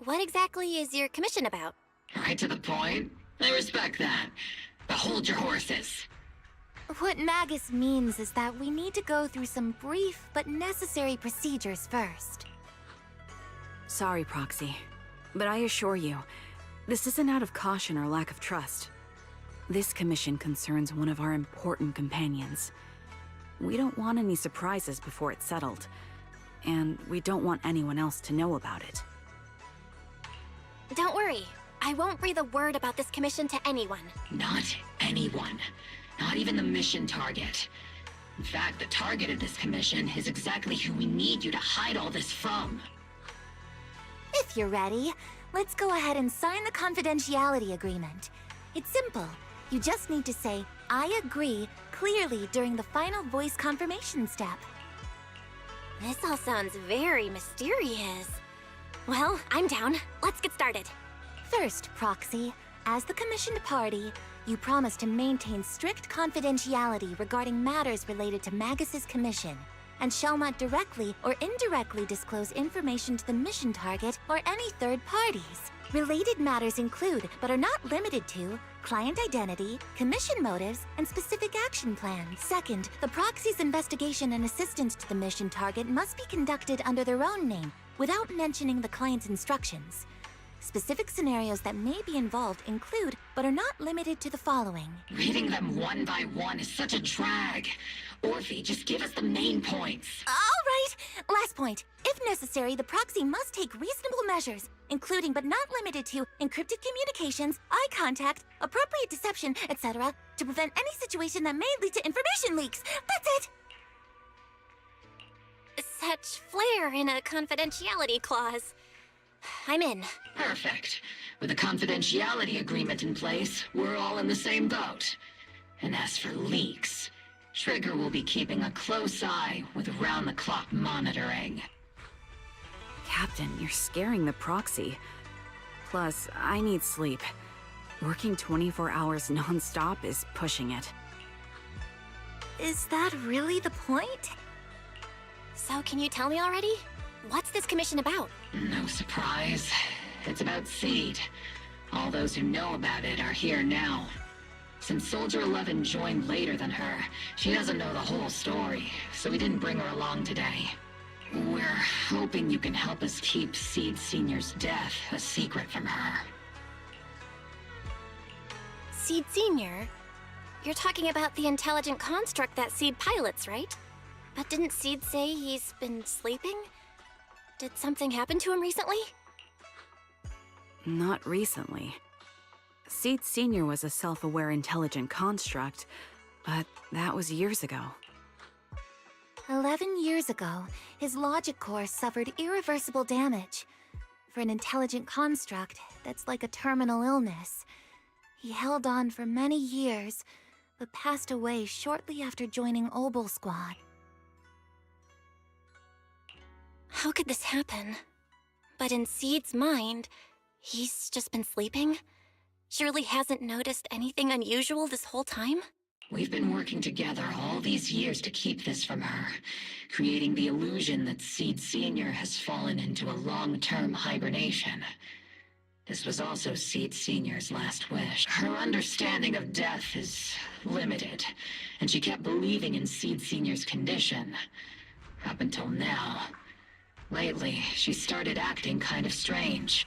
what exactly is your commission about? Right to the point. I respect that. But hold your horses. What Magus means is that we need to go through some brief but necessary procedures first. Sorry, Proxy, but I assure you, this isn't out of caution or lack of trust. This commission concerns one of our important companions. We don't want any surprises before it's settled, and we don't want anyone else to know about it. Don't worry. I won't breathe a word about this commission to anyone. Not anyone. Not even the mission target. In fact, the target of this commission is exactly who we need you to hide all this from. If you're ready, let's go ahead and sign the confidentiality agreement. It's simple. You just need to say, "I agree," clearly during the final voice confirmation step. This all sounds very mysterious. Well, I'm down. Let's get started. First, Proxy, as the commissioned party, you promise to maintain strict confidentiality regarding matters related to Magus's commission, and shall not directly or indirectly disclose information to the mission target or any third parties. Related matters include, but are not limited to, client identity, commission motives, and specific action plans. Second, the proxy's investigation and assistance to the mission target must be conducted under their own name, without mentioning the client's instructions. Specific scenarios that may be involved include, but are not limited to the following. Reading them one by one is such a drag. Orphe, just give us the main points. All right! Last point. If necessary, the proxy must take reasonable measures, including but not limited to encrypted communications, eye contact, appropriate deception, etc., to prevent any situation that may lead to information leaks. That's it! Such flair in a confidentiality clause. I'm in. Perfect. With a confidentiality agreement in place, we're all in the same boat. And as for leaks, Trigger will be keeping a close eye with round-the-clock monitoring. Captain, you're scaring the Proxy. Plus, I need sleep. Working 24 hours non-stop is pushing it. Is that really the point? So can you tell me already? What's this commission about? No surprise. It's about Seed. All those who know about it are here now. Since Soldier 11 joined later than her, she doesn't know the whole story, so we didn't bring her along today. We're hoping you can help us keep Seed Senior's death a secret from her. Seed Senior? You're talking about the intelligent construct that Seed pilots, right? But didn't Seed say he's been sleeping? Did something happen to him recently? Not recently. Seed Senior was a self-aware intelligent construct, but that was years ago. 11 years ago, his logic core suffered irreversible damage. For an intelligent construct, that's like a terminal illness. He held on for many years, but passed away shortly after joining Obel Squad. How could this happen? But in Seed's mind, he's just been sleeping? Surely hasn't noticed anything unusual this whole time? We've been working together all these years to keep this from her, creating the illusion that Seed Senior has fallen into a long-term hibernation. This was also Seed Senior's last wish. Her understanding of death is limited, and she kept believing in Seed Senior's condition. Up until now. Lately, she started acting kind of strange.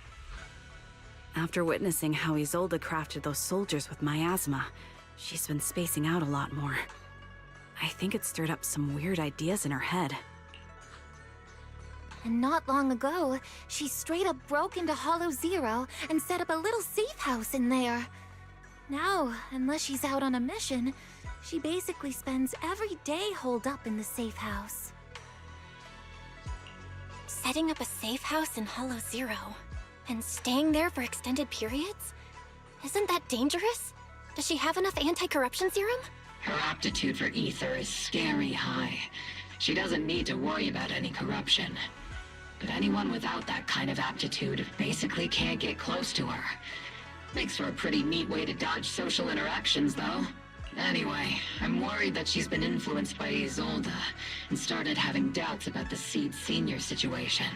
After witnessing how Isolde crafted those soldiers with miasma, she's been spacing out a lot more. I think it stirred up some weird ideas in her head. And not long ago, she straight up broke into Hollow Zero and set up a little safe house in there. Now, unless she's out on a mission, she basically spends every day holed up in the safe house. Setting up a safe house in Hollow Zero, and staying there for extended periods? Isn't that dangerous? Does she have enough anti-corruption serum? Her aptitude for ether is scary high. She doesn't need to worry about any corruption. But anyone without that kind of aptitude basically can't get close to her. Makes for a pretty neat way to dodge social interactions, though. Anyway, I'm worried that she's been influenced by Isolde and started having doubts about the Seed Senior situation.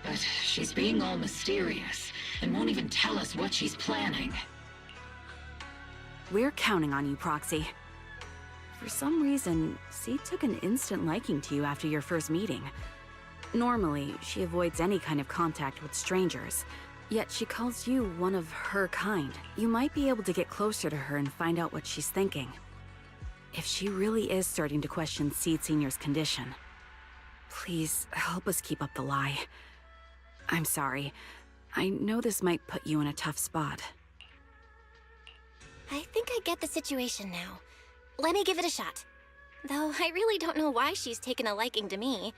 But she's being all mysterious, and won't even tell us what she's planning. We're counting on you, Proxy. For some reason, Seed took an instant liking to you after your first meeting. Normally, she avoids any kind of contact with strangers, yet she calls you one of her kind. You might be able to get closer to her and find out what she's thinking. If she really is starting to question Seed Senior's condition, please help us keep up the lie. I'm sorry. I know this might put you in a tough spot. I think I get the situation now. Let me give it a shot. Though I really don't know why she's taken a liking to me.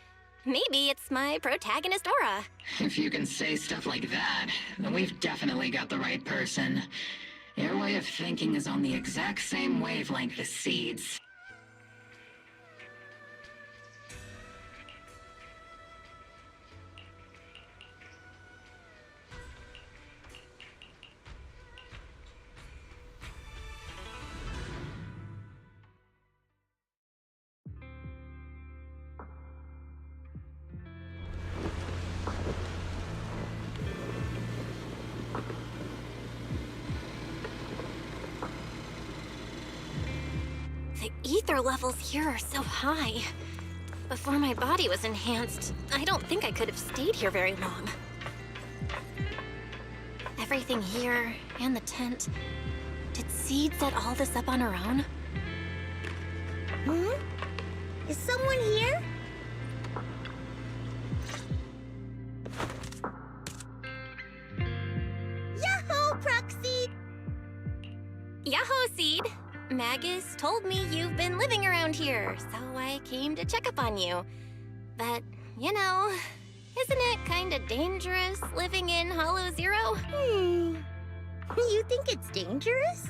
Maybe it's my protagonist aura. If you can say stuff like that, then we've definitely got the right person. Your way of thinking is on the exact same wavelength as Seed's. The ether levels here are so high. Before my body was enhanced, I don't think I could have stayed here very long. Everything here, and the tent. Did Seed set all this up on her own? Is someone here? Yahoo, Proxy! Yahoo, Seed! Magus told me you've been living around here, so I came to check up on you. But, you know, isn't it kinda dangerous living in Hollow Zero? You think it's dangerous?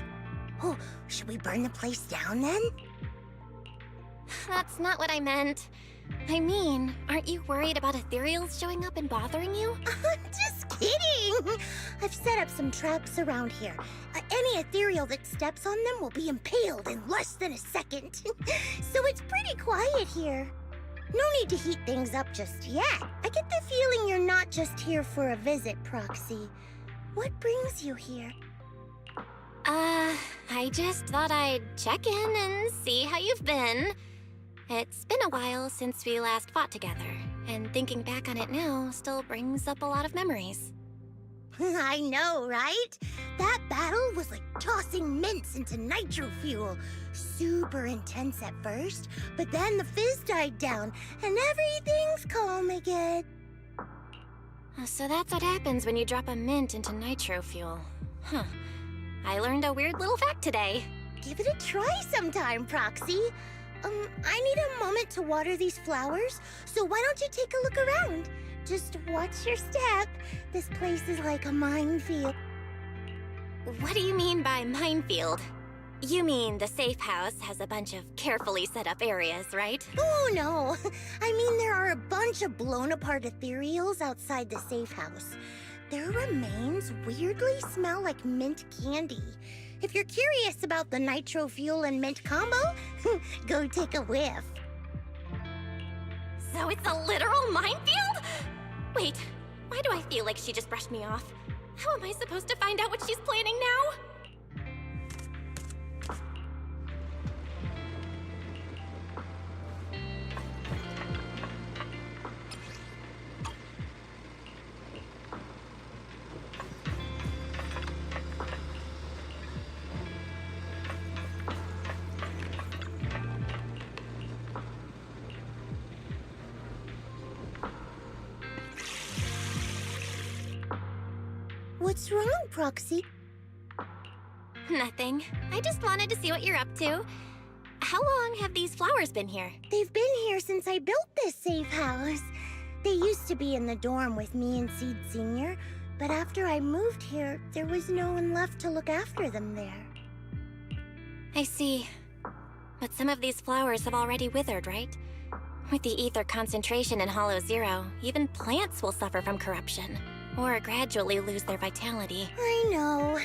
Oh, should we burn the place down then? That's not what I meant. I mean, aren't you worried about ethereals showing up and bothering you? Just kidding! I've set up some traps around here. Any ethereal that steps on them will be impaled in less than a second. So it's pretty quiet here. No need to heat things up just yet. I get the feeling you're not just here for a visit, Proxy. What brings you here? I just thought I'd check in and see how you've been. It's been a while since we last fought together, and thinking back on it now still brings up a lot of memories. I know, right? That battle was like tossing mints into nitro fuel. Super intense at first, but then the fizz died down, and everything's calm again. So that's what happens when you drop a mint into nitro fuel. Huh. I learned a weird little fact today. Give it a try sometime, Proxy. I need a moment to water these flowers, so why don't you take a look around? Just watch your step. This place is like a minefield. What do you mean by minefield? You mean the safe house has a bunch of carefully set up areas, right? Oh, no. I mean, there are a bunch of blown apart ethereals outside the safe house. Their remains weirdly smell like mint candy. If you're curious about the nitro fuel and mint combo, go take a whiff. So it's a literal minefield? Wait, why do I feel like she just brushed me off? How am I supposed to find out what she's planning now? What's wrong, Proxy? Nothing. I just wanted to see what you're up to. How long have these flowers been here? They've been here since I built this safe house. They used to be in the dorm with me and Seed Senior, but after I moved here, there was no one left to look after them there. I see. But some of these flowers have already withered, right? With the ether concentration in Hollow Zero, even plants will suffer from corruption, or gradually lose their vitality. I know.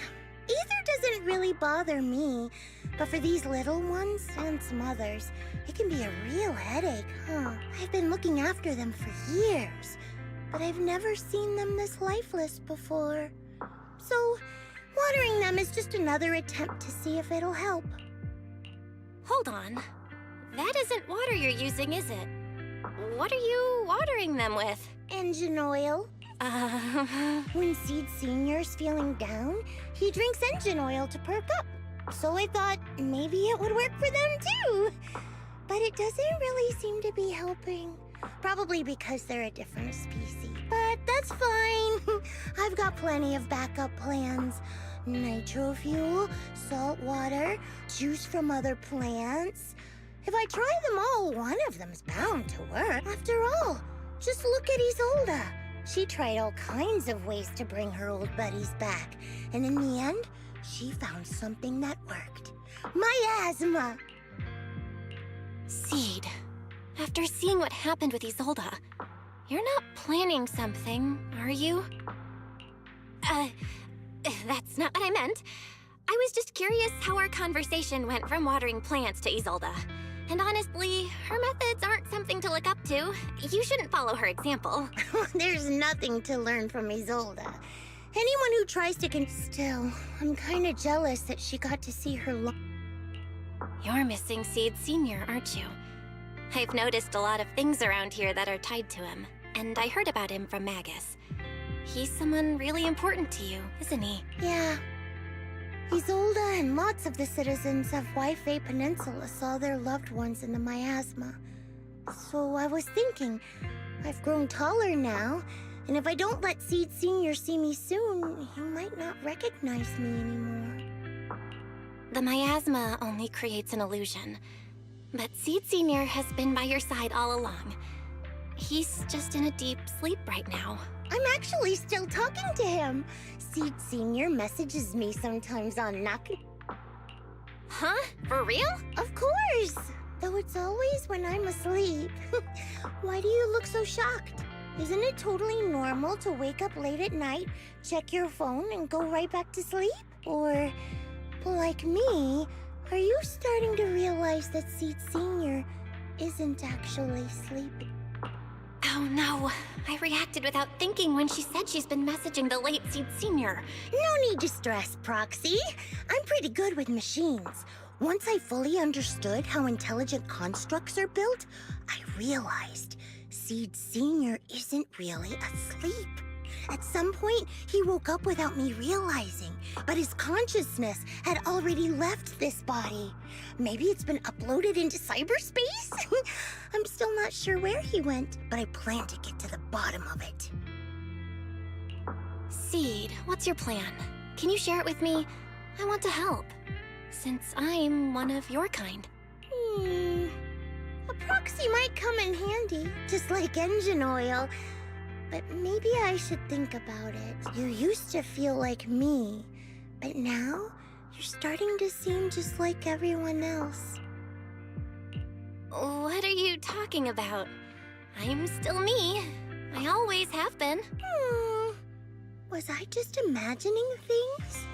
Ether doesn't really bother me, but for these little ones and some others, it can be a real headache, huh? I've been looking after them for years. but I've never seen them this lifeless before. So, watering them is just another attempt to see if it'll help. Hold on. That isn't water you're using, is it? What are you watering them with? Engine oil. When Seed Senior's feeling down, he drinks engine oil to perk up. So I thought maybe it would work for them too. But it doesn't really seem to be helping. Probably because they're a different species. But that's fine. I've got plenty of backup plans. Nitro fuel, salt water, juice from other plants. If I try them all, one of them's bound to work. After all, just look at Isolda. She tried all kinds of ways to bring her old buddies back. And in the end, she found something that worked. Miasma! Seed, after seeing what happened with Isolda, you're not planning something, are you? That's not what I meant. I was just curious how our conversation went from watering plants to Isolda. And honestly, her methods aren't something to look up to. You shouldn't follow her example. There's nothing to learn from Isolda. Anyone who tries to Still, I'm kinda jealous that she got to see her You're missing Seed Senior, aren't you? I've noticed a lot of things around here that are tied to him, and I heard about him from Magus. He's someone really important to you, isn't he? Yeah. Isolda and lots of the citizens of Wi-Fi Peninsula saw their loved ones in the miasma. So I was thinking, I've grown taller now, and if I don't let Seed Senior see me soon, he might not recognize me anymore. The miasma only creates an illusion, but Seed Senior has been by your side all along. He's just in a deep sleep right now. I'm actually still talking to him. Seed Senior messages me sometimes on Knock. Huh? For real? Of course! Though it's always when I'm asleep. Why do you look so shocked? Isn't it totally normal to wake up late at night, check your phone, and go right back to sleep? Or, like me, are you starting to realize that Seed Senior isn't actually sleeping? Oh no, I reacted without thinking when she said she's been messaging the late Seed Senior. No need to stress, Proxy. I'm pretty good with machines. Once I fully understood how intelligent constructs are built, I realized Seed Senior isn't really asleep. At some point, he woke up without me realizing, but his consciousness had already left this body. Maybe it's been uploaded into cyberspace? I'm still not sure where he went, but I plan to get to the bottom of it. Seed, what's your plan? Can you share it with me? I want to help, since I'm one of your kind. A proxy might come in handy, just like engine oil. But maybe I should think about it. You used to feel like me, but now you're starting to seem just like everyone else. What are you talking about? I'm still me. I always have been. Was I just imagining things?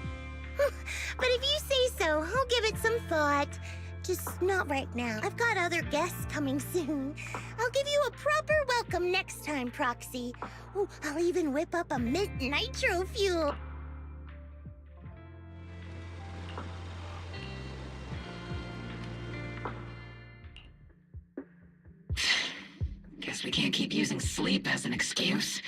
But if you say so, I'll give it some thought. Just not right now. I've got other guests coming soon. I'll give you a proper welcome next time, Proxy. Oh, I'll even whip up a mint nitro fuel. Guess we can't keep using sleep as an excuse.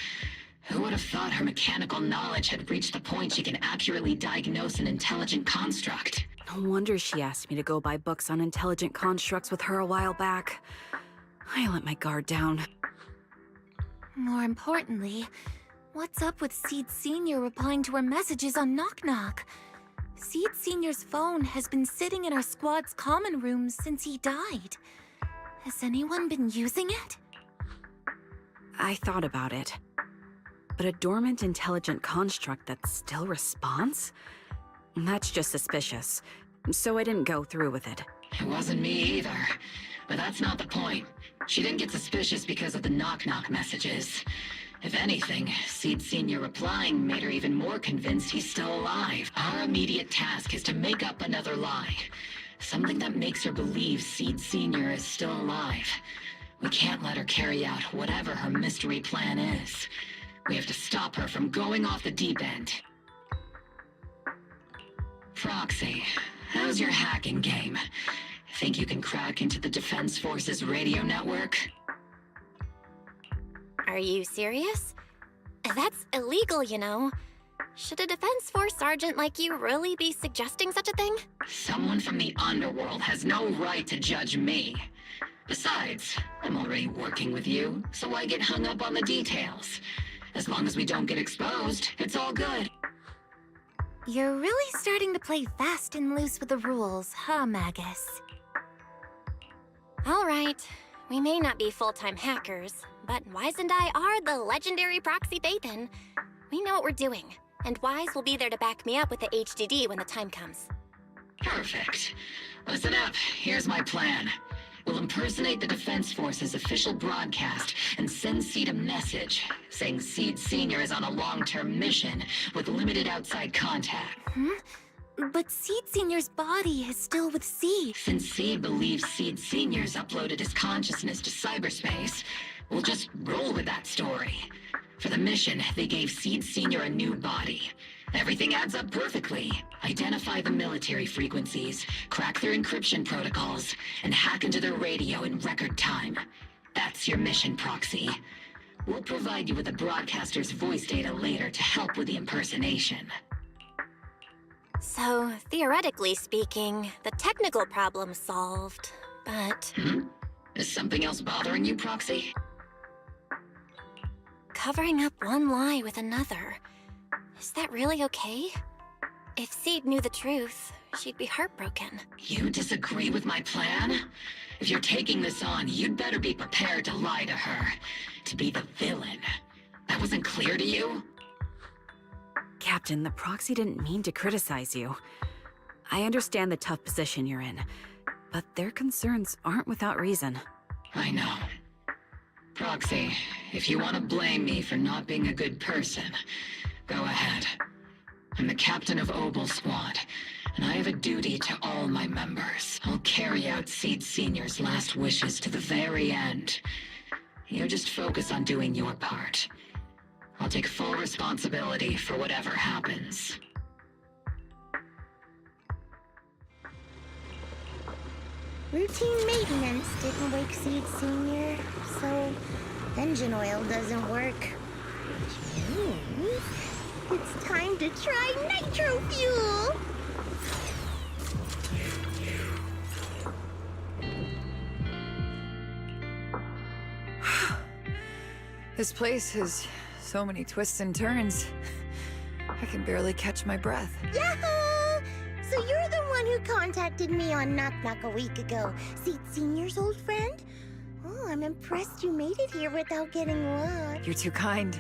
Who would have thought her mechanical knowledge had reached the point she can accurately diagnose an intelligent construct? No wonder she asked me to go buy books on intelligent constructs with her a while back. I let my guard down. More importantly, what's up with Seed Senior replying to our messages on Knock Knock? Seed Senior's phone has been sitting in our squad's common room since he died. Has anyone been using it? I thought about it. But a dormant intelligent construct that still responds? That's just suspicious, so I didn't go through with it. It wasn't me either. But that's not the point. She didn't get suspicious because of the knock-knock messages. If anything, Seed Senior replying made her even more convinced he's still alive. Our immediate task is to make up another lie. Something that makes her believe Seed Senior is still alive. We can't let her carry out whatever her mystery plan is. We have to stop her from going off the deep end. Proxy, how's your hacking game? Think you can crack into the Defense Force's radio network? Are you serious? That's illegal, you know. Should a Defense Force sergeant like you really be suggesting such a thing? Someone from the underworld has no right to judge me. Besides, I'm already working with you, so why get hung up on the details? As long as we don't get exposed, it's all good. You're really starting to play fast and loose with the rules, huh, Magus? All right. We may not be full-time hackers, but Wise and I are the legendary Proxy Phaethon. We know what we're doing, and Wise will be there to back me up with the HDD when the time comes. Perfect. Listen up, here's my plan. We'll impersonate the Defense Force's official broadcast and send Seed a message saying Seed Senior is on a long-term mission with limited outside contact. But Seed Senior's body is still with Seed. Since Seed believes Seed Senior's uploaded his consciousness to cyberspace, we'll just roll with that story. For the mission, they gave Seed Senior a new body. Everything adds up perfectly. Identify the military frequencies, crack their encryption protocols, and hack into their radio in record time. That's your mission, Proxy. We'll provide you with the broadcaster's voice data later to help with the impersonation. So, theoretically speaking, the technical problem's solved, but... Is something else bothering you, Proxy? covering up one lie with another. Is that really okay? If Seed knew the truth, she'd be heartbroken. You disagree with my plan? If you're taking this on, you'd better be prepared to lie to her. To be the villain. That wasn't clear to you? Captain, the proxy didn't mean to criticize you. I understand the tough position you're in, but their concerns aren't without reason. I know. Proxy, if you want to blame me for not being a good person, go ahead. I'm the captain of Obel Squad, and I have a duty to all my members. I'll carry out Seed Senior's last wishes to the very end. You just focus on doing your part. I'll take full responsibility for whatever happens. Routine maintenance didn't wake Seed Senior, so engine oil doesn't work. Which means it's time to try nitro fuel! This place has so many twists and turns. I can barely catch my breath. Yahoo! So you're the one who contacted me on Knock Knock a week ago, Seed Senior's old friend? Oh, I'm impressed you made it here without getting lost. You're too kind.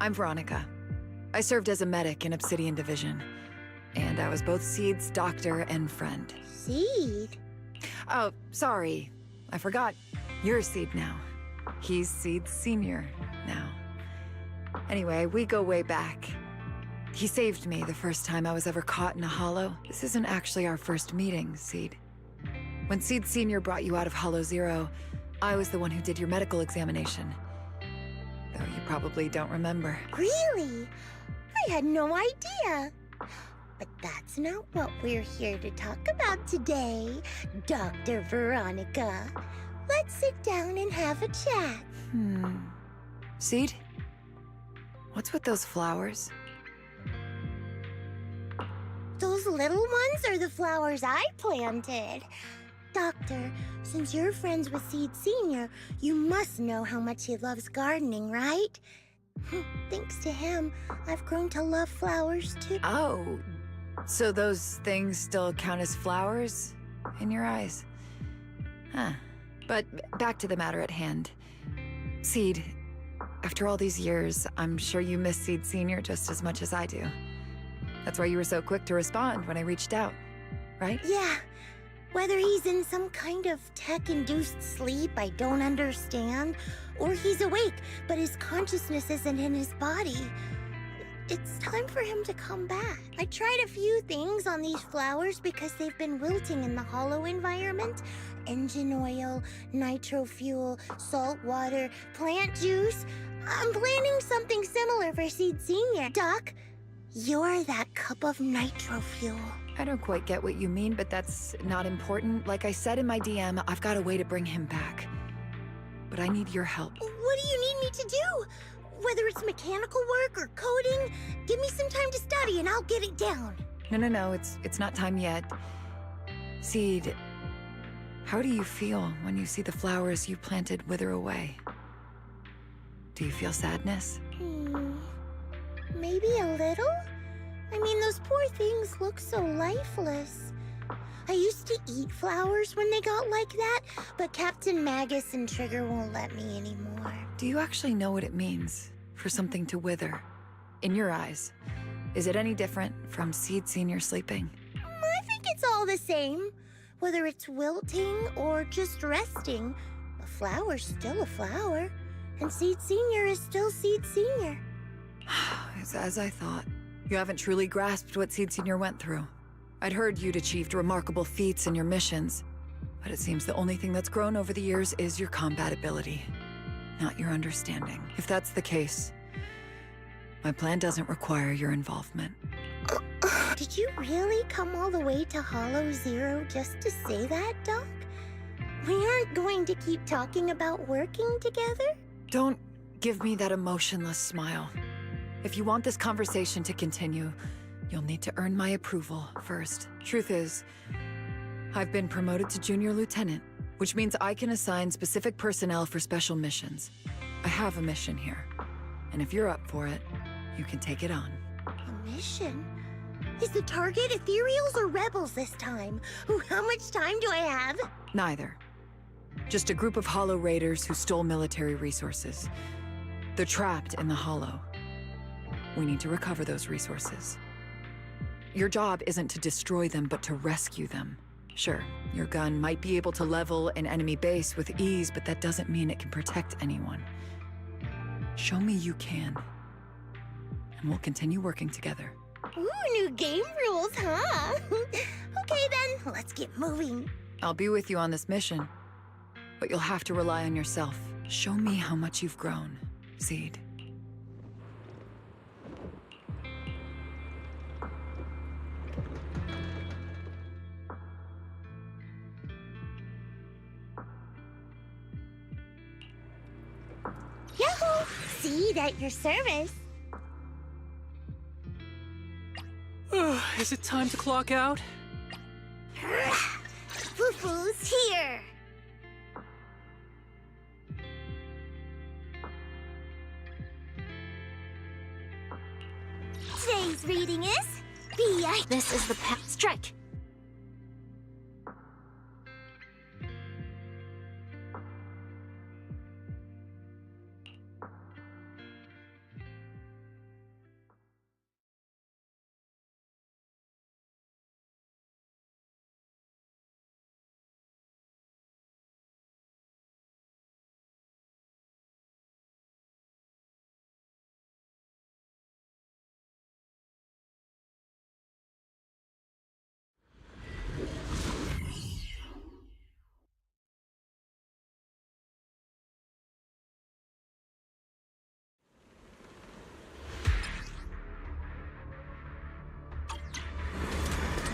I'm Veronica. I served as a medic in Obsidian Division, and I was both Seed's doctor and friend. Seed? Oh, sorry. I forgot. You're Seed now. He's Seed Senior now. Anyway, we go way back. He saved me the first time I was ever caught in a hollow. This isn't actually our first meeting, Seed. When Seed Senior brought you out of Hollow Zero, I was the one who did your medical examination. Though you probably don't remember. Really? I had no idea. But that's not what we're here to talk about today, Dr. Veronica. Let's sit down and have a chat. Seed? What's with those flowers? Those little ones are the flowers I planted. Doctor, since you're friends with Seed Senior, you must know how much he loves gardening, right? Thanks to him, I've grown to love flowers too. Oh, so those things still count as flowers in your eyes? Huh. But back to the matter at hand. Seed, after all these years, I'm sure you miss Seed Senior just as much as I do. That's why you were so quick to respond when I reached out, right? Yeah. Whether he's in some kind of tech-induced sleep I don't understand, or he's awake, but his consciousness isn't in his body. it's time for him to come back. I tried a few things on these flowers because they've been wilting in the hollow environment. Engine oil, nitro fuel, salt water, plant juice. I'm planning something similar for Seed Senior. Doc, you're that cup of nitro fuel. I don't quite get what you mean, but that's not important. Like I said in my DM, I've got a way to bring him back. But I need your help. What do you need me to do? Whether it's mechanical work or coding, give me some time to study and I'll get it down. No, it's not time yet. Seed, how do you feel when you see the flowers you planted wither away? Do you feel sadness? Maybe a little? I mean, those poor things look so lifeless. I used to eat flowers when they got like that, but Captain Magus and Trigger won't let me anymore. Do you actually know what it means for something to wither? In your eyes, is it any different from Seed Senior sleeping? I think it's all the same. Whether it's wilting or just resting, a flower's still a flower, and Seed Senior is still Seed Senior. It's as I thought. You haven't truly grasped what Seed Senior went through. I'd heard you'd achieved remarkable feats in your missions, but it seems the only thing that's grown over the years is your combat ability, not your understanding. If that's the case, my plan doesn't require your involvement. Did you really come all the way to Hollow Zero just to say that, Doc? We aren't going to keep talking about working together? Don't give me that emotionless smile. If you want this conversation to continue, you'll need to earn my approval first. Truth is, I've been promoted to Junior Lieutenant, which means I can assign specific personnel for special missions. I have a mission here, and if you're up for it, you can take it on. A mission? Is the target Ethereals or Rebels this time? How much time do I have? Neither. Just a group of Hollow Raiders who stole military resources. They're trapped in the Hollow. We need to recover those resources. Your job isn't to destroy them, but to rescue them. Sure, your gun might be able to level an enemy base with ease, but that doesn't mean it can protect anyone. Show me you can, and we'll continue working together. Ooh, new game rules, huh? Okay then, let's get moving. I'll be with you on this mission, but you'll have to rely on yourself. Show me how much you've grown, Seed. Yahoo! Seed at your service. Is it time to clock out? Foo-foo's here. Today's reading is B.I. This is the path. Strike!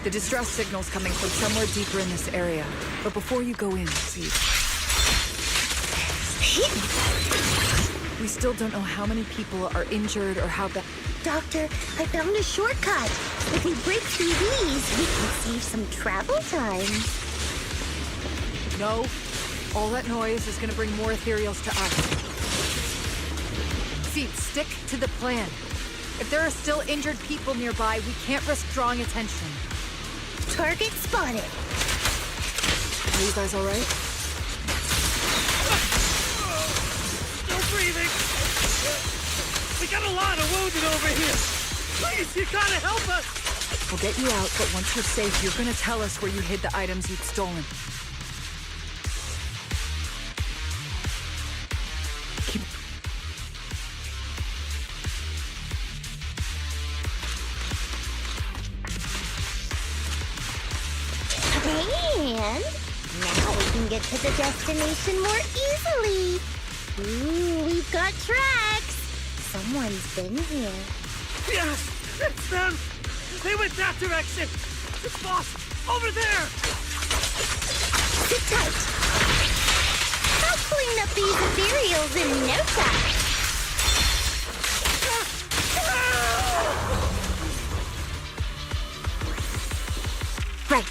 The distress signal's coming from somewhere deeper in this area. But before you go in, Seed, we still don't know how many people are injured or how bad. Doctor, I found a shortcut. If we break through these, we can save some travel time. No. All that noise is gonna bring more ethereals to us. Seed, stick to the plan. If there are still injured people nearby, we can't risk drawing attention. Target spotted. Are you guys all right? Still breathing. We got a lot of wounded over here. Please, you gotta help us. We'll get you out, but once you're safe, you're gonna tell us where you hid the items you'd stolen. get to the destination more easily. Ooh, we've got tracks. Someone's been here. Yes, it's them. They went that direction. It's boss over there. Sit tight. I'll clean up these ethereals in no time. Right.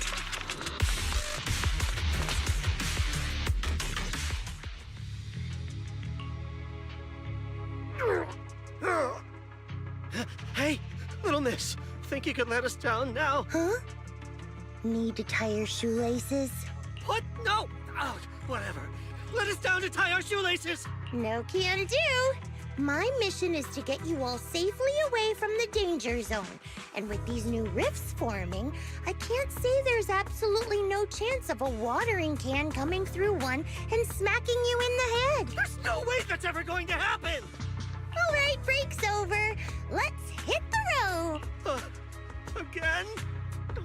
Hey, little miss. Think you could let us down now? Huh? Need to tie your shoelaces? What? No! Oh, whatever. Let us down to tie our shoelaces! No can do. My mission is to get you all safely away from the danger zone. And with these new rifts forming, I can't say there's absolutely no chance of a watering can coming through one and smacking you in the head. There's no way that's ever going to happen! All right, break's over. Let's hit the road. Again?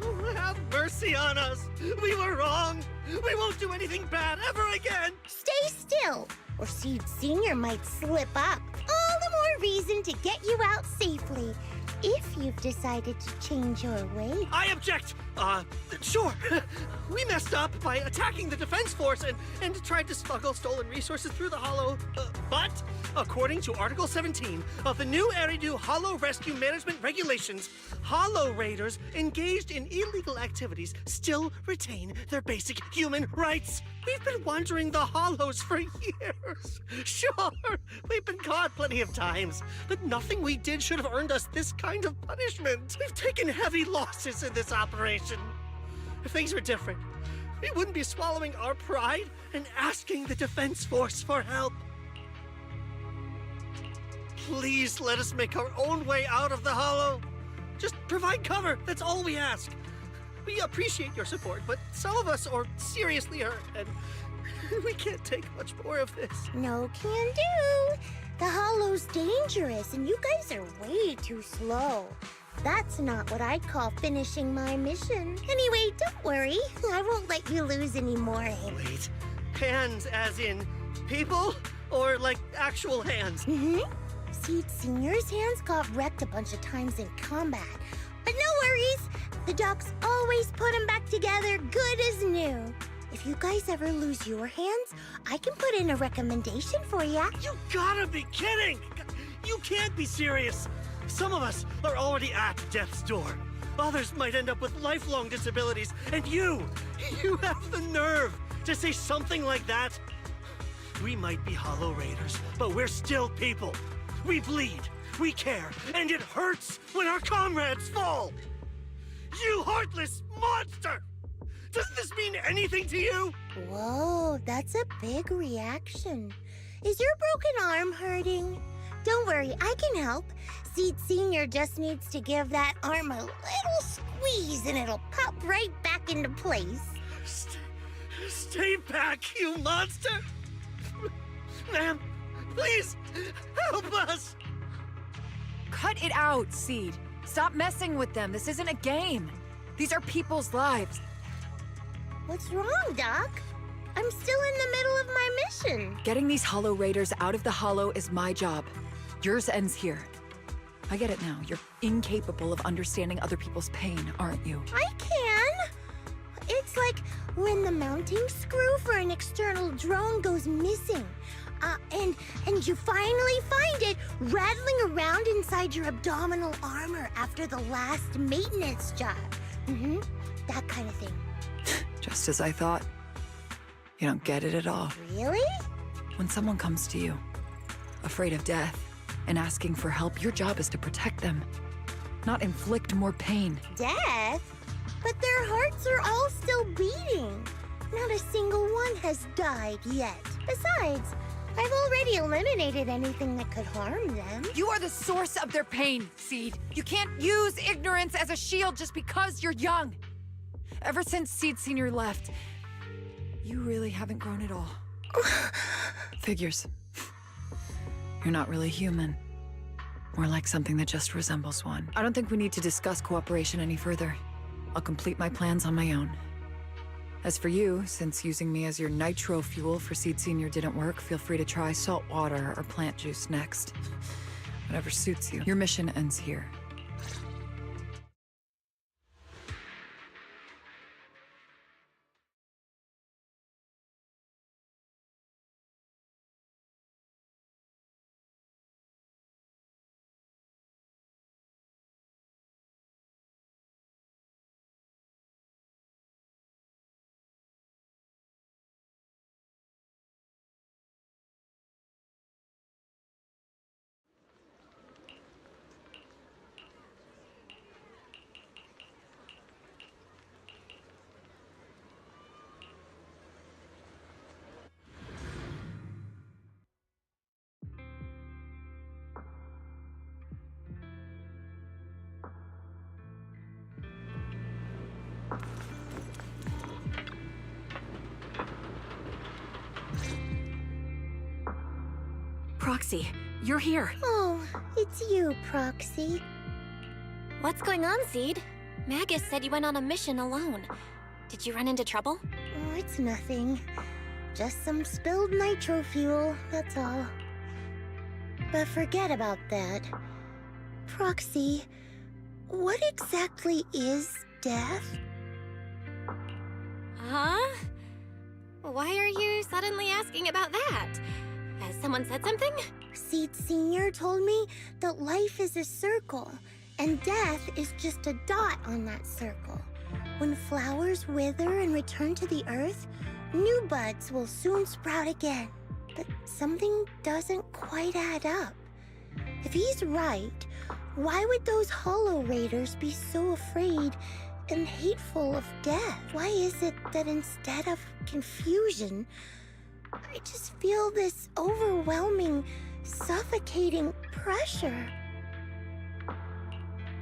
Oh, have mercy on us. We were wrong. We won't do anything bad ever again. Stay still, or Seed Senior might slip up. All the more reason to get you out safely, if you've decided to change your ways. I object. Sure. We messed up by attacking the defense force and tried to smuggle stolen resources through the Hollow. But, according to Article 17 of the new Eridu Hollow Rescue Management Regulations, Hollow Raiders engaged in illegal activities still retain their basic human rights. We've been wandering the Hollows for years. Sure, we've been caught plenty of times, but nothing we did should have earned us this kind of punishment. We've taken heavy losses in this operation. If things were different, we wouldn't be swallowing our pride and asking the defense force for help. Please let us make our own way out of the Hollow. Just provide cover, that's all we ask. We appreciate your support, but some of us are seriously hurt, and we can't take much more of this. No can do. The Hollow's dangerous, and you guys are way too slow. That's not what I'd call finishing my mission. Anyway, don't worry. I won't let you lose any more hands. Wait, hands as in people? Or like actual hands? Mm-hmm. Seed Senior's hands got wrecked a bunch of times in combat. But no worries. The docs always put them back together good as new. If you guys ever lose your hands, I can put in a recommendation for ya. You gotta be kidding! You can't be serious. Some of us are already at death's door. Others might end up with lifelong disabilities, and you have the nerve to say something like that? We might be Hollow Raiders, but we're still people. We bleed, we care, and it hurts when our comrades fall. You heartless monster! Does this mean anything to you? Whoa, that's a big reaction. Is your broken arm hurting? Don't worry, I can help. Seed Senior just needs to give that arm a little squeeze and it'll pop right back into place. Stay back, you monster! Ma'am, please, help us! Cut it out, Seed. Stop messing with them. This isn't a game. These are people's lives. What's wrong, Doc? I'm still in the middle of my mission. Getting these Hollow Raiders out of the Hollow is my job. Yours ends here. I get it now. You're incapable of understanding other people's pain, aren't you? I can. It's like when the mounting screw for an external drone goes missing. And you finally find it rattling around inside your abdominal armor after the last maintenance job. Mm-hmm. That kind of thing. Just as I thought. You don't get it at all. Really? When someone comes to you, afraid of death, and asking for help, your job is to protect them, not inflict more pain. Death? But their hearts are all still beating. Not a single one has died yet. Besides, I've already eliminated anything that could harm them. You are the source of their pain, Seed. You can't use ignorance as a shield just because you're young. Ever since Seed Senior left, you really haven't grown at all. Figures. You're not really human. More like something that just resembles one. I don't think we need to discuss cooperation any further. I'll complete my plans on my own. As for you, since using me as your nitro fuel for Seed Senior didn't work, feel free to try salt water or plant juice next. Whatever suits you. Your mission ends here. Proxy, you're here. Oh, it's you, Proxy. What's going on, Seed? Magus said you went on a mission alone. Did you run into trouble? Oh, it's nothing. Just some spilled nitro fuel, that's all. But forget about that. Proxy, what exactly is death? Huh? Why are you suddenly asking about that? Has someone said something? Seed Senior told me that life is a circle, and death is just a dot on that circle. When flowers wither and return to the earth, new buds will soon sprout again. But something doesn't quite add up. If he's right, why would those Hollow Raiders be so afraid and hateful of death? Why is it that instead of confusion, I just feel this overwhelming, suffocating pressure?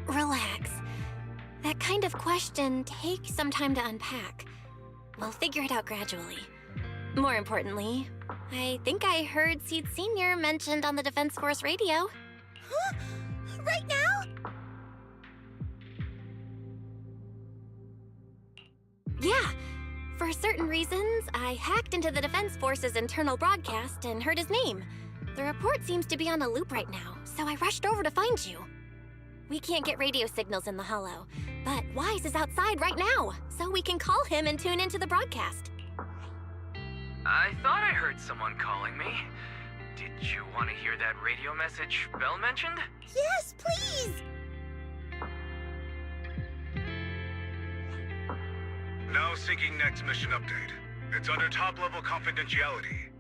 Relax. That kind of question takes some time to unpack. We'll figure it out gradually. More importantly, I think I heard Seed Senior mentioned on the Defense Force radio. Huh? Right now? Yeah. For certain reasons, I hacked into the Defense Force's internal broadcast and heard his name. The report seems to be on a loop right now, so I rushed over to find you. We can't get radio signals in the Hollow, but Wise is outside right now, so we can call him and tune into the broadcast. I thought I heard someone calling me. Did you want to hear that radio message Belle mentioned? Yes, please! Now syncing next mission update. It's under top-level confidentiality.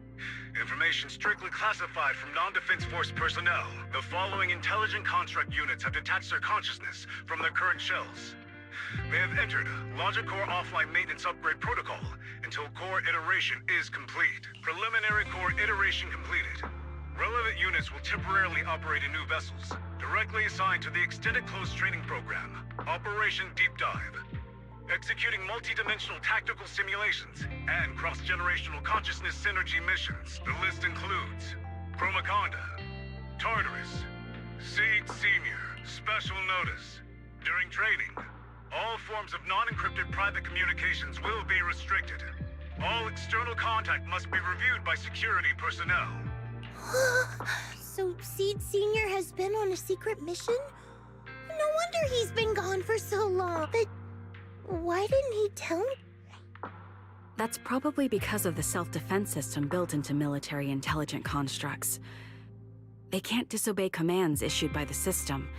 Information strictly classified from non-Defense Force personnel. The following intelligent construct units have detached their consciousness from their current shells. They have entered Logic Core offline maintenance upgrade protocol until core iteration is complete. Preliminary core iteration completed. Relevant units will temporarily operate in new vessels, directly assigned to the Extended Closed Training Program, Operation Deep Dive. Executing multi-dimensional tactical simulations and cross-generational consciousness synergy missions. The list includes Chromaconda, Tartarus, Seed Senior. Special notice. During training, all forms of non-encrypted private communications will be restricted. All external contact must be reviewed by security personnel. So Seed Senior has been on a secret mission? No wonder he's been gone for so long. But why didn't he tell me? That's probably because of the self-defense system built into military intelligent constructs. They can't disobey commands issued by the system,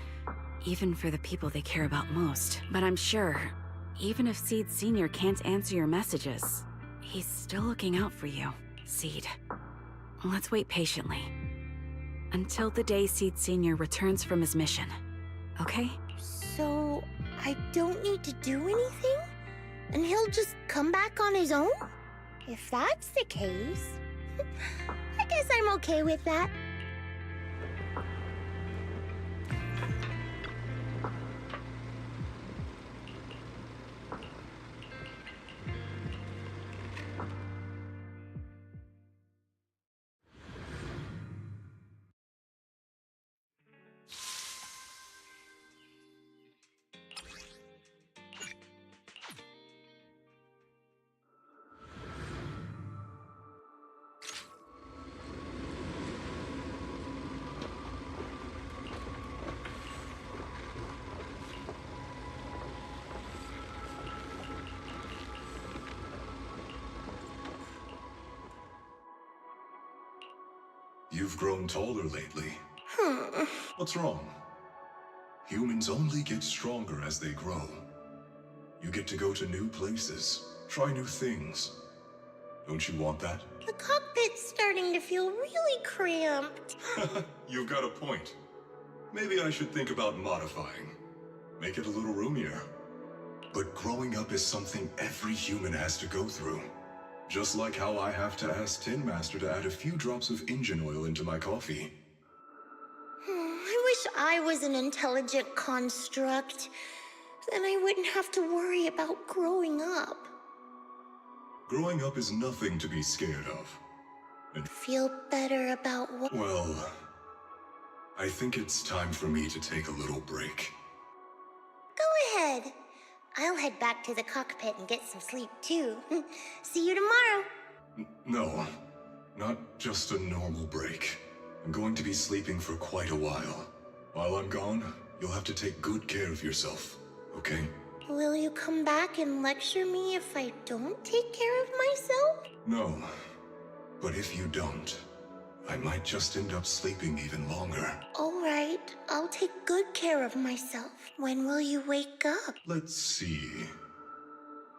even for the people they care about most. But I'm sure, even if Seed Senior can't answer your messages, he's still looking out for you, Seed. Let's wait patiently. Until the day Seed Senior returns from his mission, okay? So I don't need to do anything? And he'll just come back on his own? If that's the case, I guess I'm okay with that. You've grown taller lately. What's wrong? Humans only get stronger as they grow. You get to go to new places, try new things. Don't you want that? The cockpit's starting to feel really cramped. You've got a point. Maybe I should think about modifying. Make it a little roomier. But growing up is something every human has to go through. Just like how I have to ask Tin Master to add a few drops of engine oil into my coffee. I wish I was an intelligent construct. Then I wouldn't have to worry about growing up. Growing up is nothing to be scared of. And Feel better about what? well, I think it's time for me to take a little break. Go ahead. I'll head back to the cockpit and get some sleep too. See you tomorrow. No, not just a normal break. I'm going to be sleeping for quite a while. While I'm gone, you'll have to take good care of yourself, okay? Will you come back and lecture me if I don't take care of myself? No, but if you don't, I might just end up sleeping even longer. All right, I'll take good care of myself. When will you wake up? Let's see.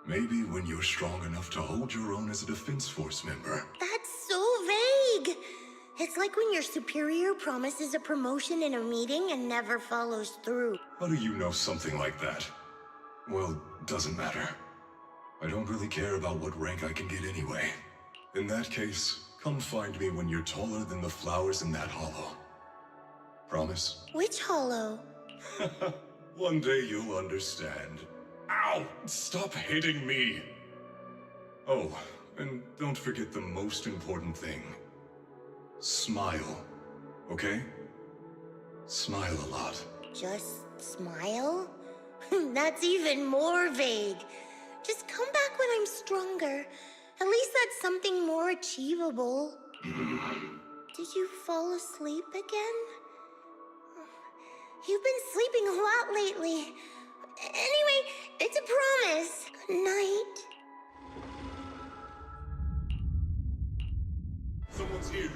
Maybe when you're strong enough to hold your own as a Defense Force member. That's so vague. It's like when your superior promises a promotion in a meeting and never follows through. How do you know something like that? Well, doesn't matter. I don't really care about what rank I can get anyway. In that case, come find me when you're taller than the flowers in that hollow. Promise? Which hollow? One day you'll understand. Ow! Stop hitting me! Oh, and don't forget the most important thing. Smile, okay? Smile a lot. Just smile? That's even more vague. Just come back when I'm stronger. At least that's something more achievable. Did you fall asleep again? You've been sleeping a lot lately. Anyway, it's a promise. Good night. Someone's here.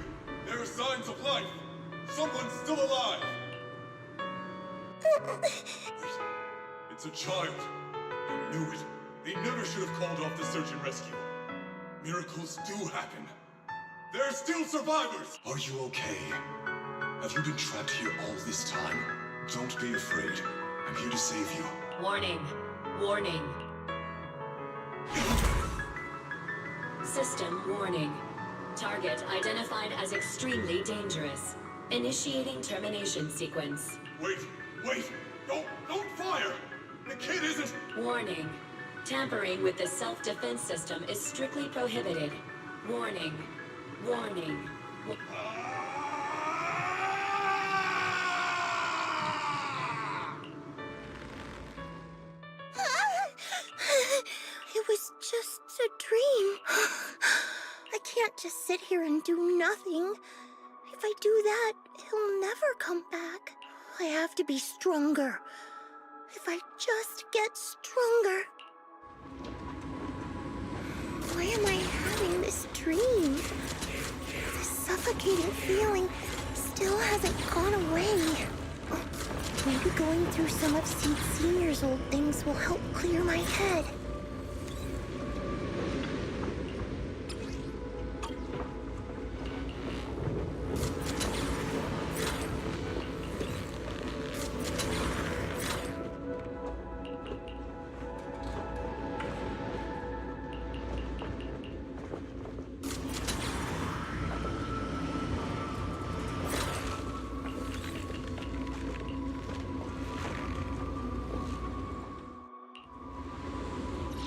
There are signs of life. Someone's still alive. It's a child. I knew it. They never should have called off the search and rescue. Miracles do happen. There are still survivors. Are you okay? Have you been trapped here all this time? Don't be afraid. I'm here to save you. Warning. Warning. System warning. Target identified as extremely dangerous. Initiating termination sequence. Wait! Don't fire! The kid isn't... Warning. Tampering with the self-defense system is strictly prohibited. Warning. Warning. It was just a dream. I can't just sit here and do nothing. If I do that, he'll never come back. I have to be stronger. If I just get stronger. Why am I having this dream? The suffocating feeling still hasn't gone away. Maybe going through some of Seed Senior's old things will help clear my head.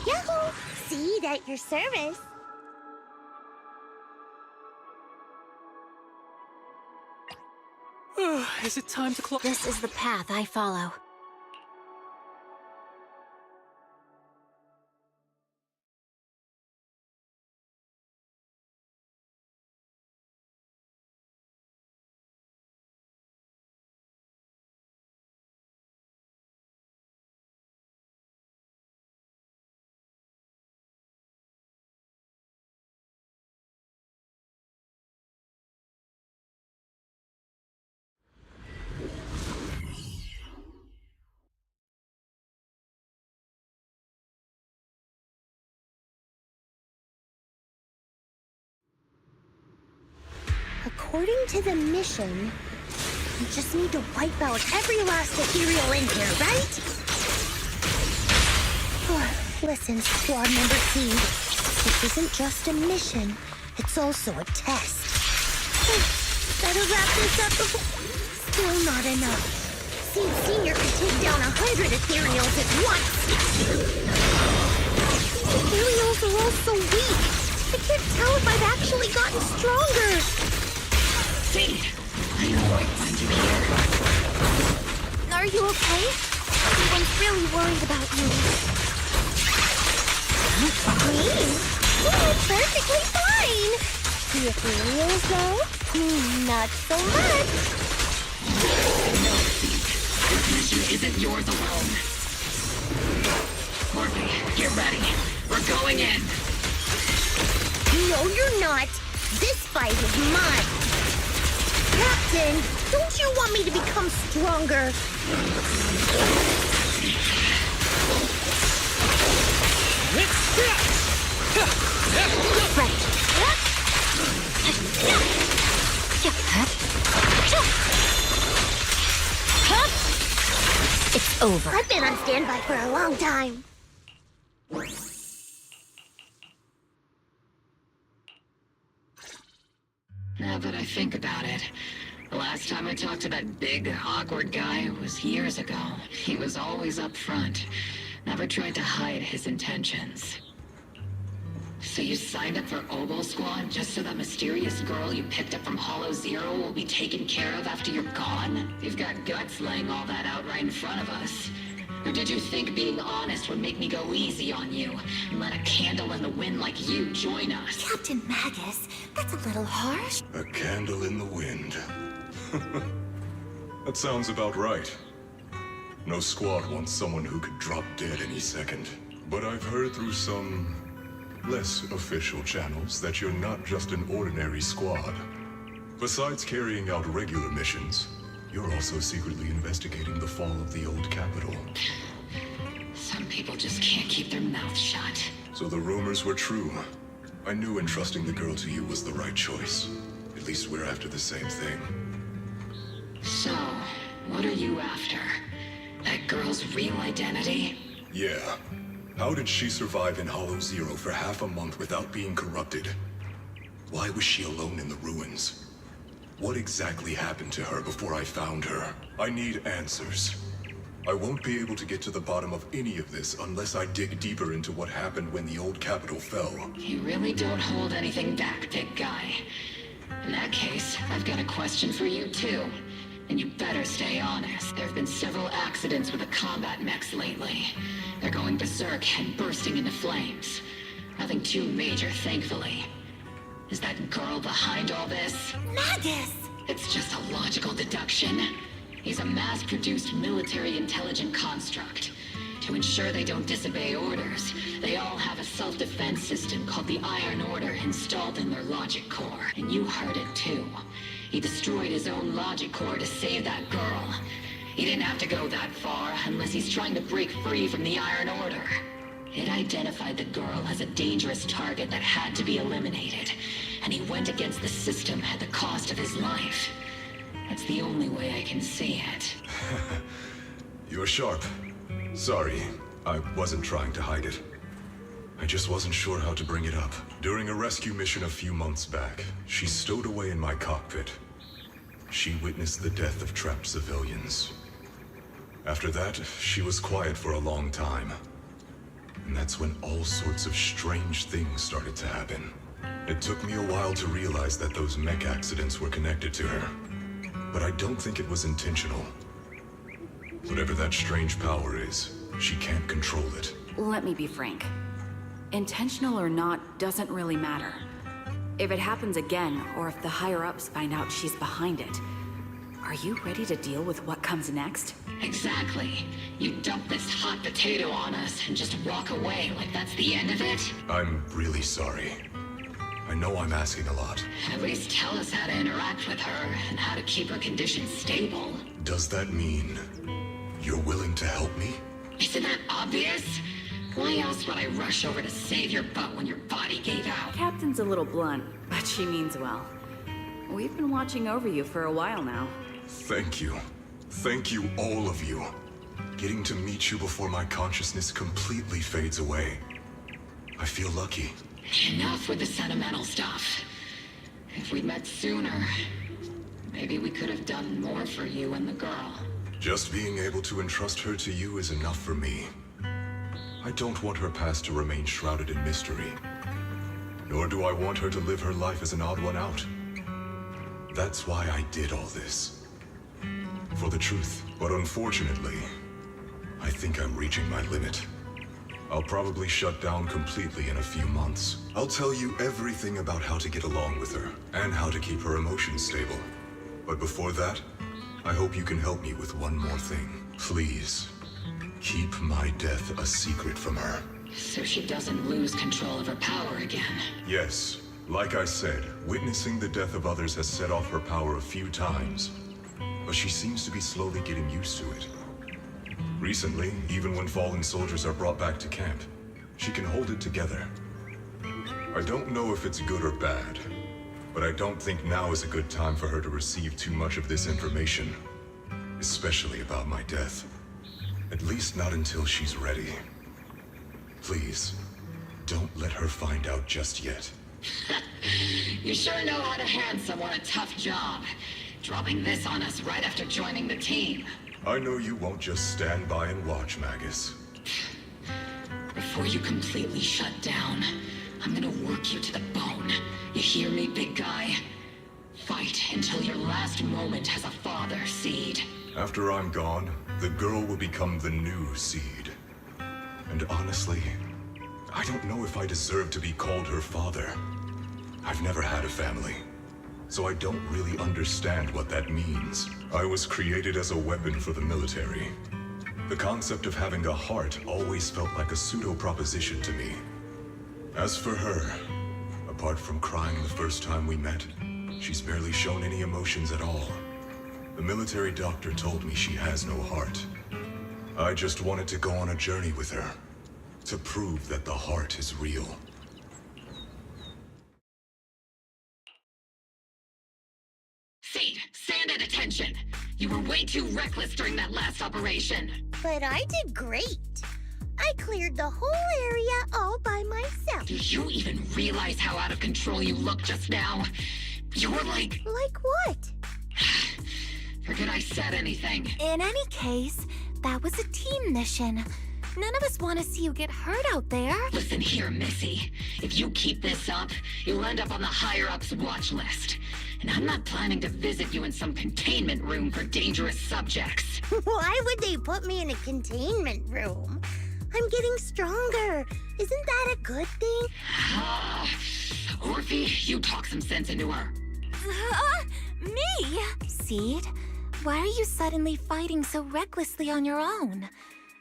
Yahoo! Seed at your service. Is it time to close? This is the path I follow. according to the mission, we just need to wipe out every last ethereal in here, right? Listen, Squad Member Seed. This isn't just a mission, it's also a test. Better wrap this up before... Still not enough. Seed Senior could take down 100 ethereals at once. These ethereals are all so weak. I can't tell if I've actually gotten stronger. Seed, I know I find you here. Are you okay? Everyone's really worried about you. Me? Oh, perfectly fine. The ethereals, though? Not so much. No, Seed. This mission isn't yours alone. Morphe, get ready. We're going in. No, you're not. This fight is mine. Captain, don't you want me to become stronger? It's over. I've been on standby for a long time. Now that I think about it, the last time I talked to that big, awkward guy was years ago. He was always up front, never tried to hide his intentions. So you signed up for Oboe Squad just so that mysterious girl you picked up from Hollow Zero will be taken care of after you're gone? You've got guts laying all that out right in front of us. Or did you think being honest would make me go easy on you and let a candle in the wind like you join us? Captain Magus, that's a little harsh. A candle in the wind. That sounds about right. No squad wants someone who could drop dead any second. But I've heard through some less official channels that you're not just an ordinary squad. Besides carrying out regular missions, you're also secretly investigating the fall of the old capital. Some people just can't keep their mouths shut. So the rumors were true. I knew entrusting the girl to you was the right choice. At least we're after the same thing. So, what are you after? That girl's real identity? Yeah. How did she survive in Hollow Zero for half a month without being corrupted? Why was she alone in the ruins? What exactly happened to her before I found her? I need answers. I won't be able to get to the bottom of any of this unless I dig deeper into what happened when the old capital fell. You really don't hold anything back, big guy. In that case, I've got a question for you too. And you better stay honest. There have been several accidents with the combat mechs lately. They're going berserk and bursting into flames. Nothing too major, thankfully. Is that girl behind all this? Magus! It's just a logical deduction. He's a mass-produced military intelligent construct. To ensure they don't disobey orders, they all have a self-defense system called the Iron Order installed in their logic core. And you heard it too. He destroyed his own logic core to save that girl. He didn't have to go that far unless he's trying to break free from the Iron Order. It identified the girl as a dangerous target that had to be eliminated, and he went against the system at the cost of his life. That's the only way I can see it. You're sharp. Sorry, I wasn't trying to hide it. I just wasn't sure how to bring it up. During a rescue mission a few months back, she stowed away in my cockpit. She witnessed the death of trapped civilians. After that, she was quiet for a long time. And that's when all sorts of strange things started to happen. It took me a while to realize that those mech accidents were connected to her. But I don't think it was intentional. Whatever that strange power is, she can't control it. Let me be frank. Intentional or not doesn't really matter. If it happens again, or if the higher-ups find out she's behind it, are you ready to deal with what comes next? Exactly. You dump this hot potato on us and just walk away like that's the end of it? I'm really sorry. I know I'm asking a lot. At least tell us how to interact with her and how to keep her condition stable. Does that mean you're willing to help me? Isn't that obvious? Why else would I rush over to save your butt when your body gave out? Captain's a little blunt, but she means well. We've been watching over you for a while now. Thank you. Thank you, all of you. Getting to meet you before my consciousness completely fades away. I feel lucky. Enough with the sentimental stuff. If we'd met sooner, maybe we could have done more for you and the girl. Just being able to entrust her to you is enough for me. I don't want her past to remain shrouded in mystery. Nor do I want her to live her life as an odd one out. That's why I did all this. For the truth. But unfortunately, I think I'm reaching my limit. I'll probably shut down completely in a few months. I'll tell you everything about how to get along with her, and how to keep her emotions stable. But before that, I hope you can help me with one more thing. Please, keep my death a secret from her. So she doesn't lose control of her power again. Yes, like I said, witnessing the death of others has set off her power a few times. But she seems to be slowly getting used to it. Recently, even when fallen soldiers are brought back to camp, she can hold it together. I don't know if it's good or bad, but I don't think now is a good time for her to receive too much of this information, especially about my death. At least not until she's ready. Please, don't let her find out just yet. You sure know how to hand someone a tough job, dropping this on us right after joining the team. I know you won't just stand by and watch, Magus. Before you completely shut down, I'm gonna work you to the bone. You hear me, big guy? Fight until your last moment as a father, Seed. After I'm gone, the girl will become the new Seed. And honestly, I don't know if I deserve to be called her father. I've never had a family, so I don't really understand what that means. I was created as a weapon for the military. The concept of having a heart always felt like a pseudo-proposition to me. As for her, apart from crying the first time we met, she's barely shown any emotions at all. The military doctor told me she has no heart. I just wanted to go on a journey with her, to prove that the heart is real. Seed, stand at attention! You were way too reckless during that last operation. But I did great. I cleared the whole area all by myself. Do you even realize how out of control you looked just now? You were like... Like what? Forget I said anything. In any case, that was a team mission. None of us want to see you get hurt out there. Listen here, Missy. If you keep this up, you'll end up on the higher-ups watch list. And I'm not planning to visit you in some containment room for dangerous subjects. Why would they put me in a containment room? I'm getting stronger. Isn't that a good thing? Orphe, you talk some sense into her. Me? Seed, why are you suddenly fighting so recklessly on your own?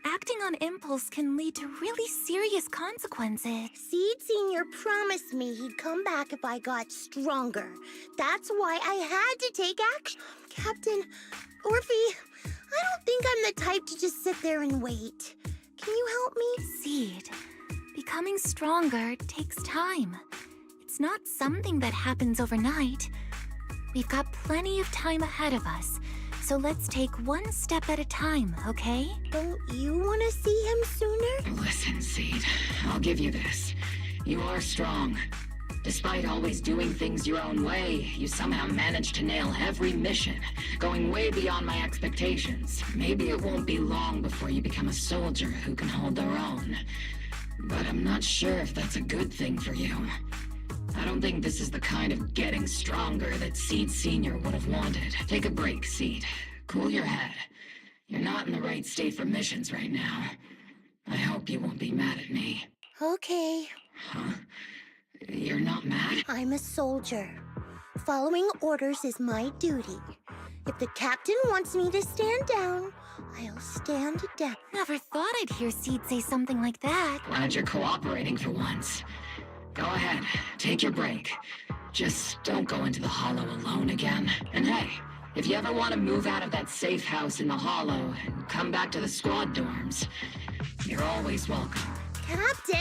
Acting on impulse can lead to really serious consequences. Seed Sr. promised me he'd come back if I got stronger. That's why I had to take action. Captain, Orphe, I don't think I'm the type to just sit there and wait. Can you help me? Seed, becoming stronger takes time. It's not something that happens overnight. We've got plenty of time ahead of us. So let's take one step at a time, okay? Don't you want to see him sooner? Listen, Seed, I'll give you this. You are strong. Despite always doing things your own way, you somehow managed to nail every mission, going way beyond my expectations. Maybe it won't be long before you become a soldier who can hold their own. But I'm not sure if that's a good thing for you. I don't think this is the kind of getting stronger that Seed Sr. would have wanted. Take a break, Seed. Cool your head. You're not in the right state for missions right now. I hope you won't be mad at me. Okay. Huh? You're not mad? I'm a soldier. Following orders is my duty. If the captain wants me to stand down, I'll stand down. Never thought I'd hear Seed say something like that. Glad you're cooperating for once. Go ahead, take your break. Just don't go into the Hollow alone again. And hey, if you ever want to move out of that safe house in the Hollow and come back to the squad dorms, you're always welcome. Captain!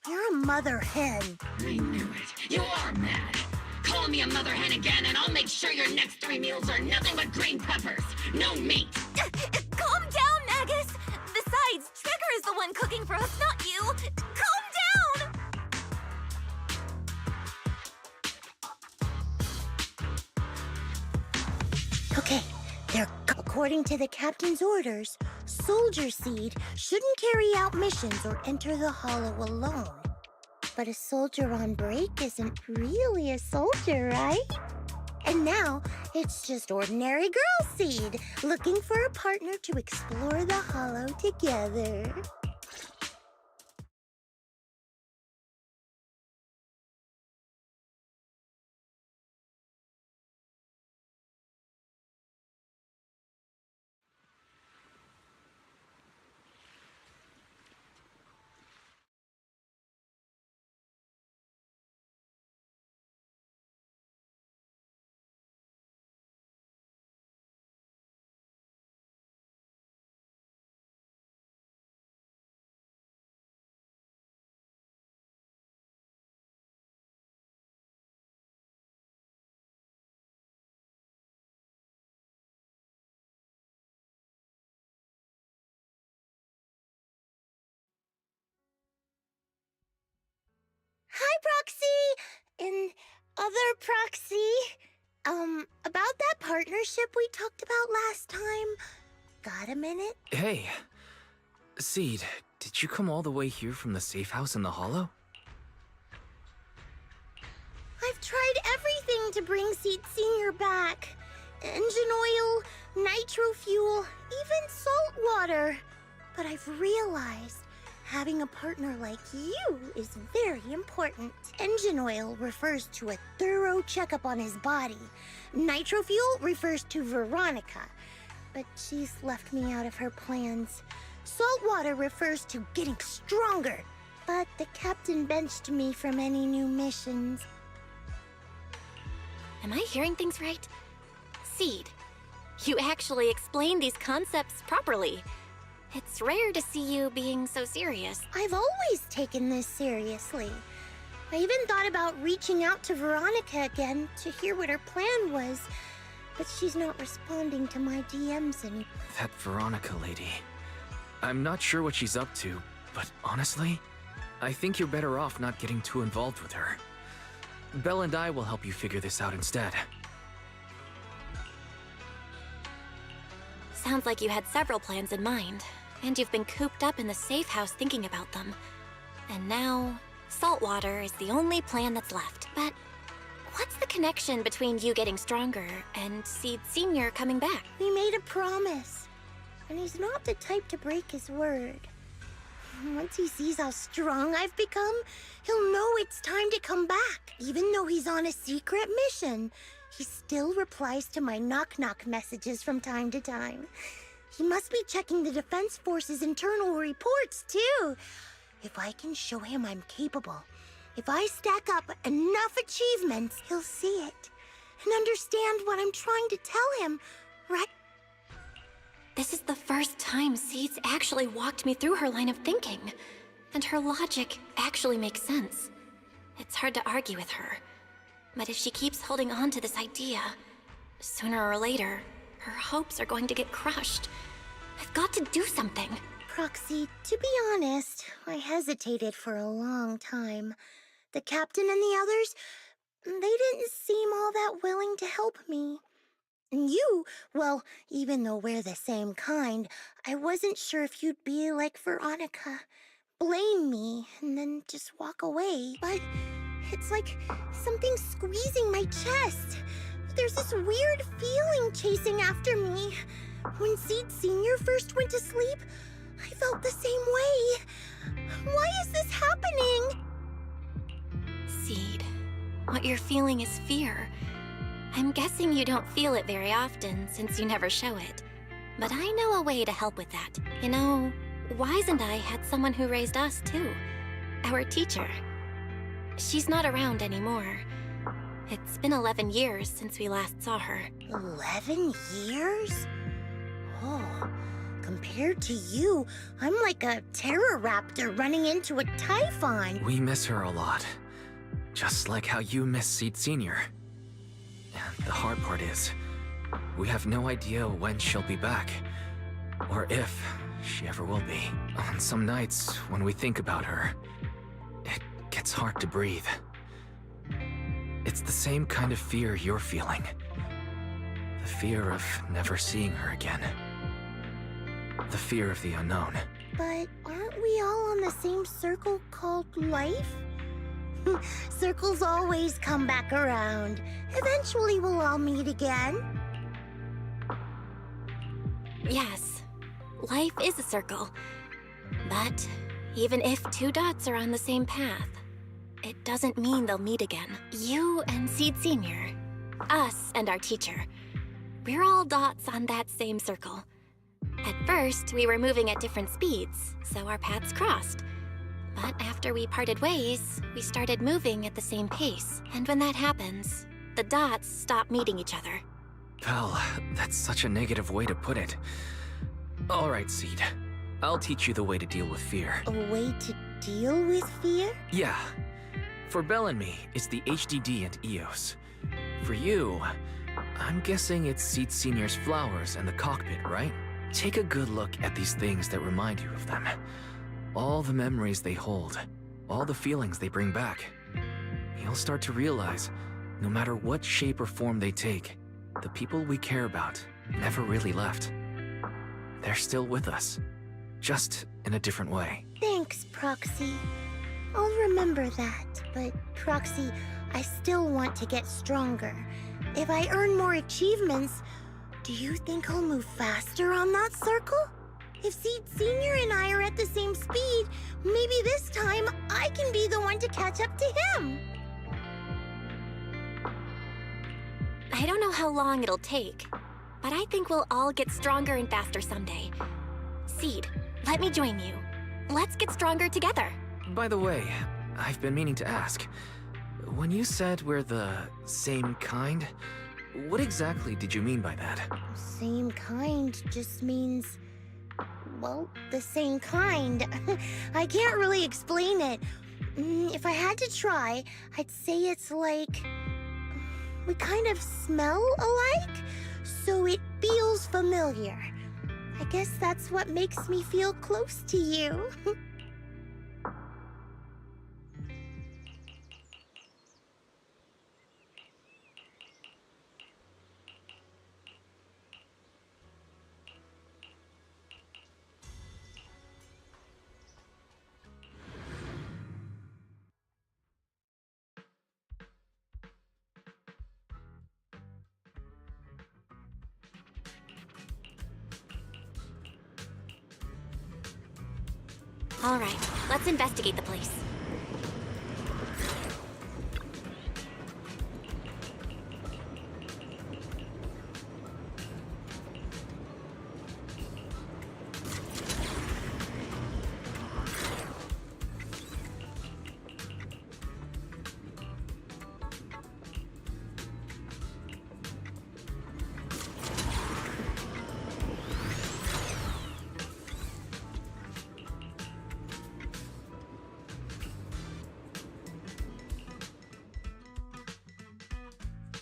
You're a mother hen. I knew it. You are mad. Calm call me a mother hen again, and I'll make sure your next 3 meals are nothing but green peppers. No meat. Calm down, Magus! Besides, Trigger is the one cooking for us, not you! Calm down! Okay, according to the captain's orders, Soldier Seed shouldn't carry out missions or enter the Hollow alone. But a soldier on break isn't really a soldier, right? And now, it's just ordinary Girl Seed, looking for a partner to explore the Hollow together. Hi, Proxy! And other Proxy. About that partnership we talked about last time. Got a minute? Hey, Seed, did you come all the way here from the safe house in the Hollow? I've tried everything to bring Seed Senior back. Engine oil, nitro fuel, even salt water. But I've realized having a partner like you is very important. Engine oil refers to a thorough checkup on his body. Nitro fuel refers to Veronica, but she's left me out of her plans. Salt water refers to getting stronger, but the captain benched me from any new missions. Am I hearing things right? Seed, you actually explained these concepts properly. It's rare to see you being so serious. I've always taken this seriously. I even thought about reaching out to Veronica again to hear what her plan was, but she's not responding to my DMs anymore. That Veronica lady. I'm not sure what she's up to, but honestly, I think you're better off not getting too involved with her. Belle and I will help you figure this out instead. Sounds like you had several plans in mind, and you've been cooped up in the safe house thinking about them. And now, saltwater is the only plan that's left. But what's the connection between you getting stronger and Seed Senior coming back? We made a promise, and he's not the type to break his word. Once he sees how strong I've become, he'll know it's time to come back. Even though he's on a secret mission, he still replies to my knock-knock messages from time to time. He must be checking the Defense Force's internal reports, too. If I can show him I'm capable, if I stack up enough achievements, he'll see it and understand what I'm trying to tell him, right? This is the first time Seed's actually walked me through her line of thinking, and her logic actually makes sense. It's hard to argue with her, but if she keeps holding on to this idea, sooner or later, her hopes are going to get crushed. I've got to do something. Proxy, to be honest, I hesitated for a long time. The captain and the others, they didn't seem all that willing to help me. And you, well, even though we're the same kind, I wasn't sure if you'd be like Veronica. Blame me and then just walk away. But it's like something squeezing my chest. There's this weird feeling chasing after me. When Seed Senior first went to sleep, I felt the same way. Why is this happening? Seed, what you're feeling is fear. I'm guessing you don't feel it very often since you never show it. But I know a way to help with that. You know, Wise and I had someone who raised us too. Our teacher. She's not around anymore. It's been 11 years since we last saw her. 11 years? Oh, compared to you, I'm like a terror raptor running into a typhon. We miss her a lot. Just like how you miss Seed Senior. the hard part is, we have no idea when she'll be back. Or if she ever will be. On some nights, when we think about her, it gets hard to breathe. It's the same kind of fear you're feeling. The fear of never seeing her again. The fear of the unknown. But aren't we all on the same circle called life? Circles always come back around. Eventually we'll all meet again. Yes, life is a circle. But even if two dots are on the same path, it doesn't mean they'll meet again. You and Seed Senior, us and our teacher, we're all dots on that same circle. At first, we were moving at different speeds, so our paths crossed. But after we parted ways, we started moving at the same pace. And when that happens, the dots stop meeting each other. Belle, that's such a negative way to put it. All right, Seed. I'll teach you the way to deal with fear. A way to deal with fear? Yeah. For Belle and me, it's the HDD and EOS. For you, I'm guessing it's Seed Senior's flowers and the cockpit, right? Take a good look at these things that remind you of them. All the memories they hold, all the feelings they bring back. You'll start to realize, no matter what shape or form they take, the people we care about never really left. They're still with us, just in a different way. Thanks, Proxy. I'll remember that, but Proxy, I still want to get stronger. If I earn more achievements, do you think I'll move faster on that circle? If Seed Senior and I are at the same speed, maybe this time I can be the one to catch up to him. I don't know how long it'll take, but I think we'll all get stronger and faster someday. Seed, let me join you. Let's get stronger together. By the way, I've been meaning to ask. When you said we're the same kind, what exactly did you mean by that? Same kind just means, well, the same kind. I can't really explain it. If I had to try, I'd say it's like we kind of smell alike, so it feels familiar. I guess that's what makes me feel close to you. All right, let's investigate the place.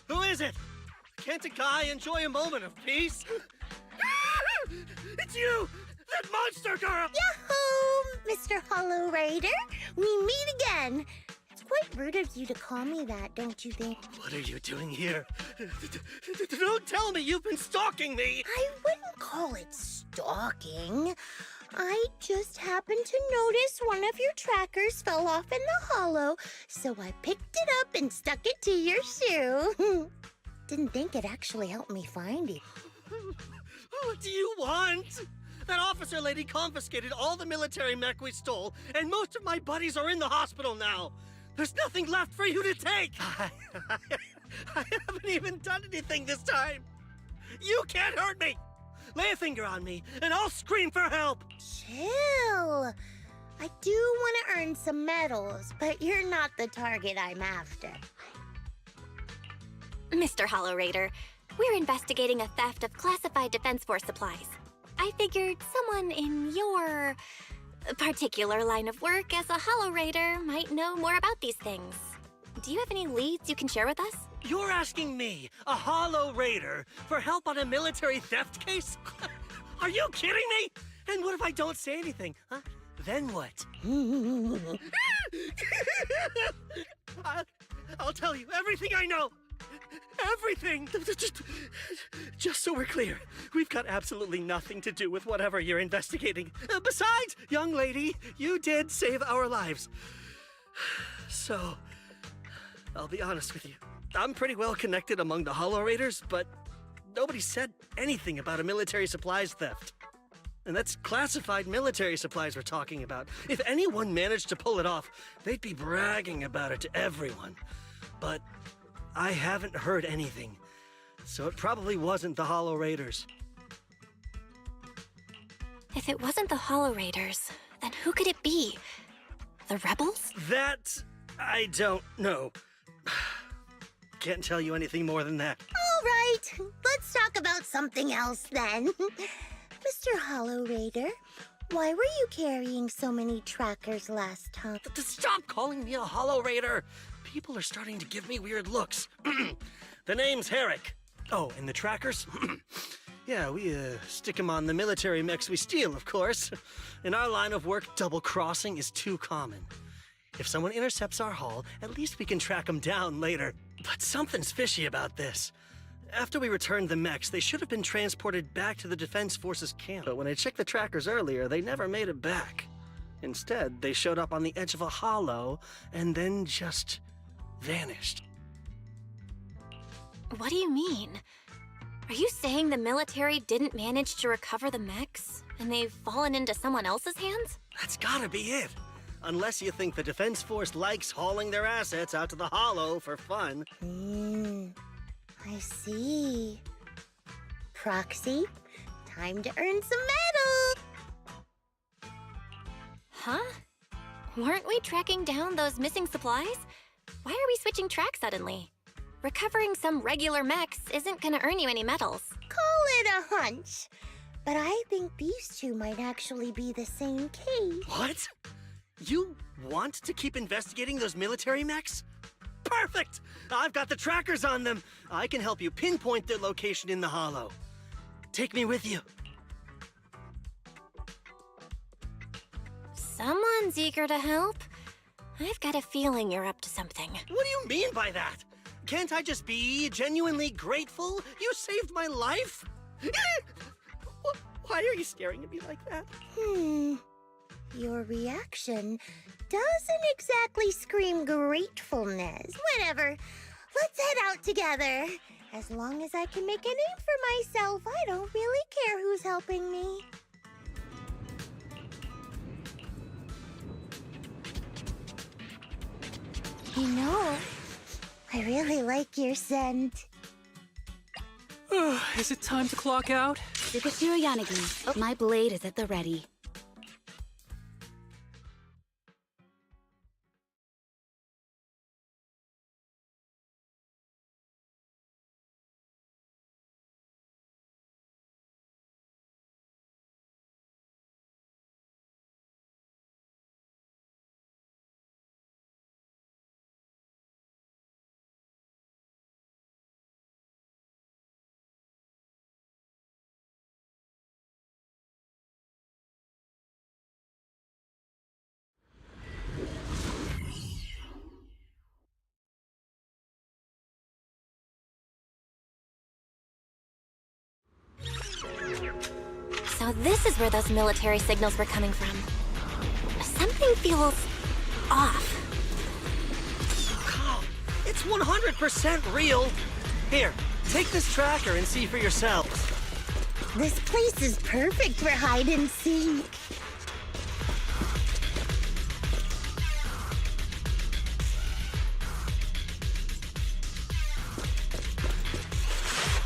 Who is it? Can't a guy enjoy a moment of peace? It's you! That monster girl! Yahoo! Mr. Hollow Rider, we meet again. It's quite rude of you to call me that, don't you think? What are you doing here? Don't tell me you've been stalking me! I wouldn't call it stalking. I just happened to notice one of your trackers fell off in the hollow, so I picked it up and stuck it to your shoe. Didn't think it actually helped me find it. What do you want? That officer lady confiscated all the military mech we stole, and most of my buddies are in the hospital now. There's nothing left for you to take. I haven't even done anything this time. You can't hurt me. Lay a finger on me, and I'll scream for help! Chill! I do want to earn some medals, but you're not the target I'm after. Mr. Hollow Raider, we're investigating a theft of classified Defense Force supplies. I figured someone in your particular line of work as a Hollow Raider might know more about these things. Do you have any leads you can share with us? You're asking me, a Hollow Raider, for help on a military theft case? Are you kidding me? And what if I don't say anything, huh? Then what? I'll tell you everything I know. Everything! Just so we're clear, we've got absolutely nothing to do with whatever you're investigating. Besides, young lady, you did save our lives. So, I'll be honest with you. I'm pretty well connected among the Hollow Raiders, but nobody said anything about a military supplies theft. And that's classified military supplies we're talking about. If anyone managed to pull it off, they'd be bragging about it to everyone. But I haven't heard anything, so it probably wasn't the Hollow Raiders. If it wasn't the Hollow Raiders, then who could it be? The rebels? That I don't know. Can't tell you anything more than that. All right, let's talk about something else then. Mr. Hollow Raider, why were you carrying so many trackers last time? Stop calling me a Hollow Raider! People are starting to give me weird looks. The name's Herrick. Oh, and the trackers? Yeah, we stick them on the military mechs we steal, of course. In our line of work, double-crossing is too common. If someone intercepts our haul, at least we can track them down later. But something's fishy about this. After we returned the mechs, they should have been transported back to the Defense Forces camp. But when I checked the trackers earlier, they never made it back. Instead, they showed up on the edge of a hollow and then just vanished. What do you mean? Are you saying the military didn't manage to recover the mechs, and they've fallen into someone else's hands? That's gotta be it. Unless you think the Defense Force likes hauling their assets out to the hollow for fun. I see. Proxy, time to earn some metal! Huh? Weren't we tracking down those missing supplies? Why are we switching tracks suddenly? Recovering some regular mechs isn't gonna earn you any medals. Call it a hunch. But I think these two might actually be the same case. What? You want to keep investigating those military mechs? Perfect! I've got the trackers on them. I can help you pinpoint their location in the hollow. Take me with you. Someone's eager to help. I've got a feeling you're up to something. What do you mean by that? Can't I just be genuinely grateful? You saved my life? Why are you staring at me like that? Your reaction doesn't exactly scream gratefulness. Whatever. Let's head out together. As long as I can make a name for myself, I don't really care who's helping me. You know, I really like your scent. Is it time to clock out? Superhero Yanagi, my blade is at the ready. So this is where those military signals were coming from. Something feels off. Calm. It's 100% real. Here, take this tracker and see for yourselves. This place is perfect for hide and seek.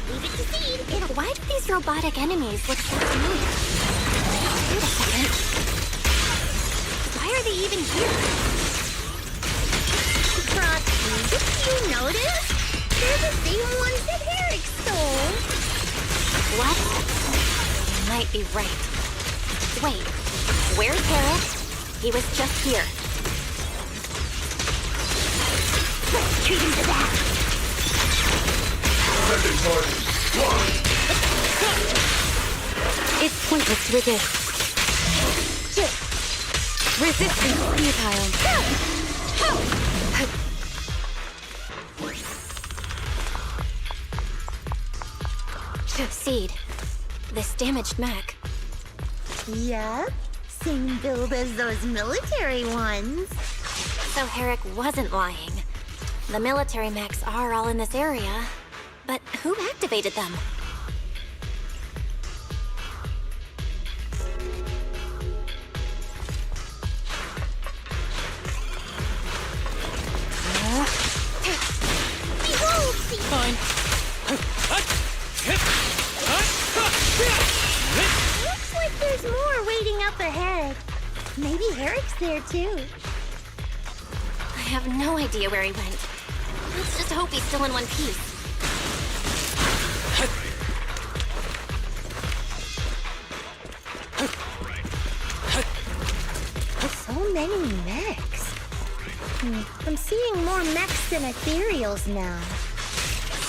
Leave it to Seed. Why do these robotic enemies look so familiar? Wait a second. Why are they even here? Proxy, did you notice? They're the same ones that Herrick stole. What? You might be right. Wait, where's Herrick? He was just here. Let's treat him to that! Second party, one! It's pointless to resist. Resistance futile. Seed, this damaged mech. Yep, same build as those military ones. So Herrick wasn't lying. The military mechs are all in this area. But who activated them? Behold, Seed! Fine. Looks like there's more waiting up ahead. Maybe Herrick's there too. I have no idea where he went. Let's just hope he's still in one piece. So many mechs. I'm seeing more mechs than ethereals now.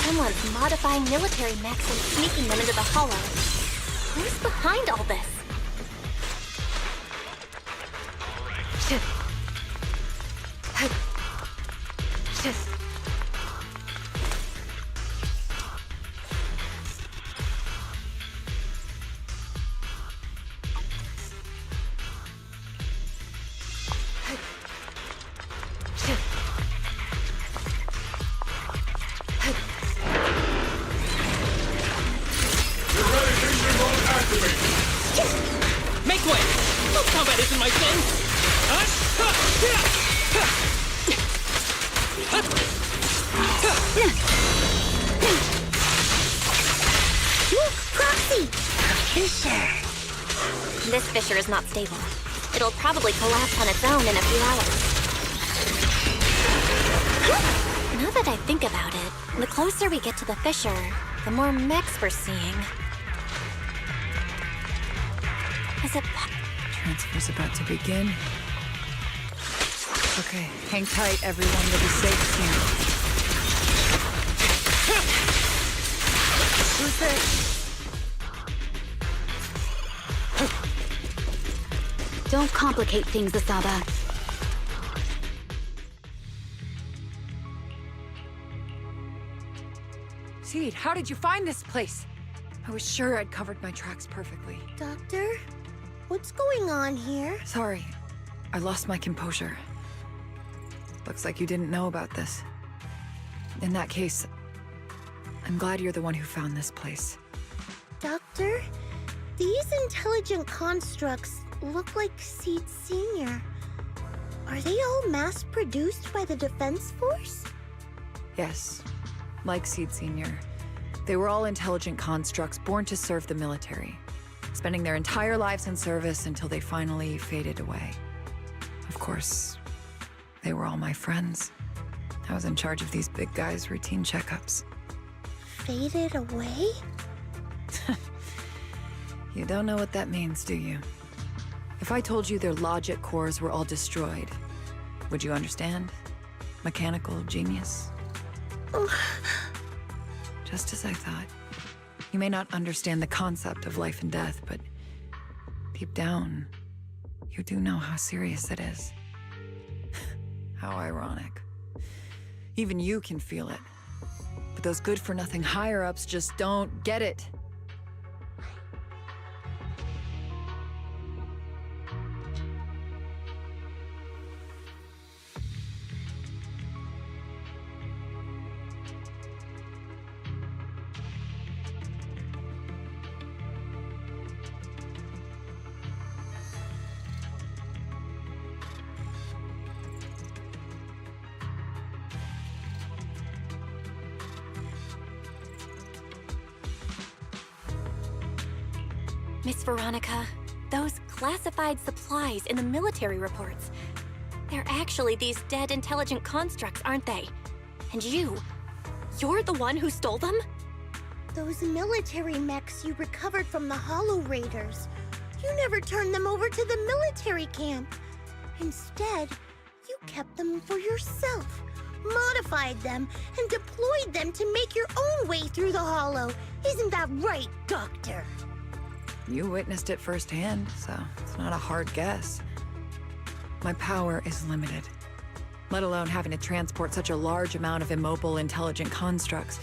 Someone's modifying military mechs and sneaking them into the hollow. Who's behind all this? Eradication mode activated! Make way! Combat isn't my thing! Look, Proxy! Fissure. This fissure is not stable. It'll probably collapse on its own in a few hours. Now that I think about it, the closer we get to the fissure, the more mechs we're seeing. Is it Transfer's about to begin. Okay, hang tight, everyone. You'll be safe soon. Who's this? Don't complicate things, Asaba. Seed, how did you find this place? I was sure I'd covered my tracks perfectly. Doctor? What's going on here? Sorry, I lost my composure. Looks like you didn't know about this. In that case, I'm glad you're the one who found this place. Doctor? These intelligent constructs look like Seed Senior. Are they all mass-produced by the Defense Force? Yes, like Seed Senior. They were all intelligent constructs born to serve the military, spending their entire lives in service until they finally faded away. Of course, they were all my friends. I was in charge of these big guys' routine checkups. Faded away? You don't know what that means, do you? If I told you their logic cores were all destroyed, would you understand? Mechanical genius? Just as I thought. You may not understand the concept of life and death, but deep down, you do know how serious it is. How ironic. Even you can feel it. But those good-for-nothing higher-ups just don't get it. Miss Veronica, those classified supplies in the military reports, they're actually these dead intelligent constructs, aren't they? And you're the one who stole them? Those military mechs you recovered from the Hollow Raiders. You never turned them over to the military camp. Instead, you kept them for yourself, modified them, and deployed them to make your own way through the Hollow. Isn't that right, Doctor? You witnessed it firsthand, so it's not a hard guess. My power is limited, let alone having to transport such a large amount of immobile, intelligent constructs.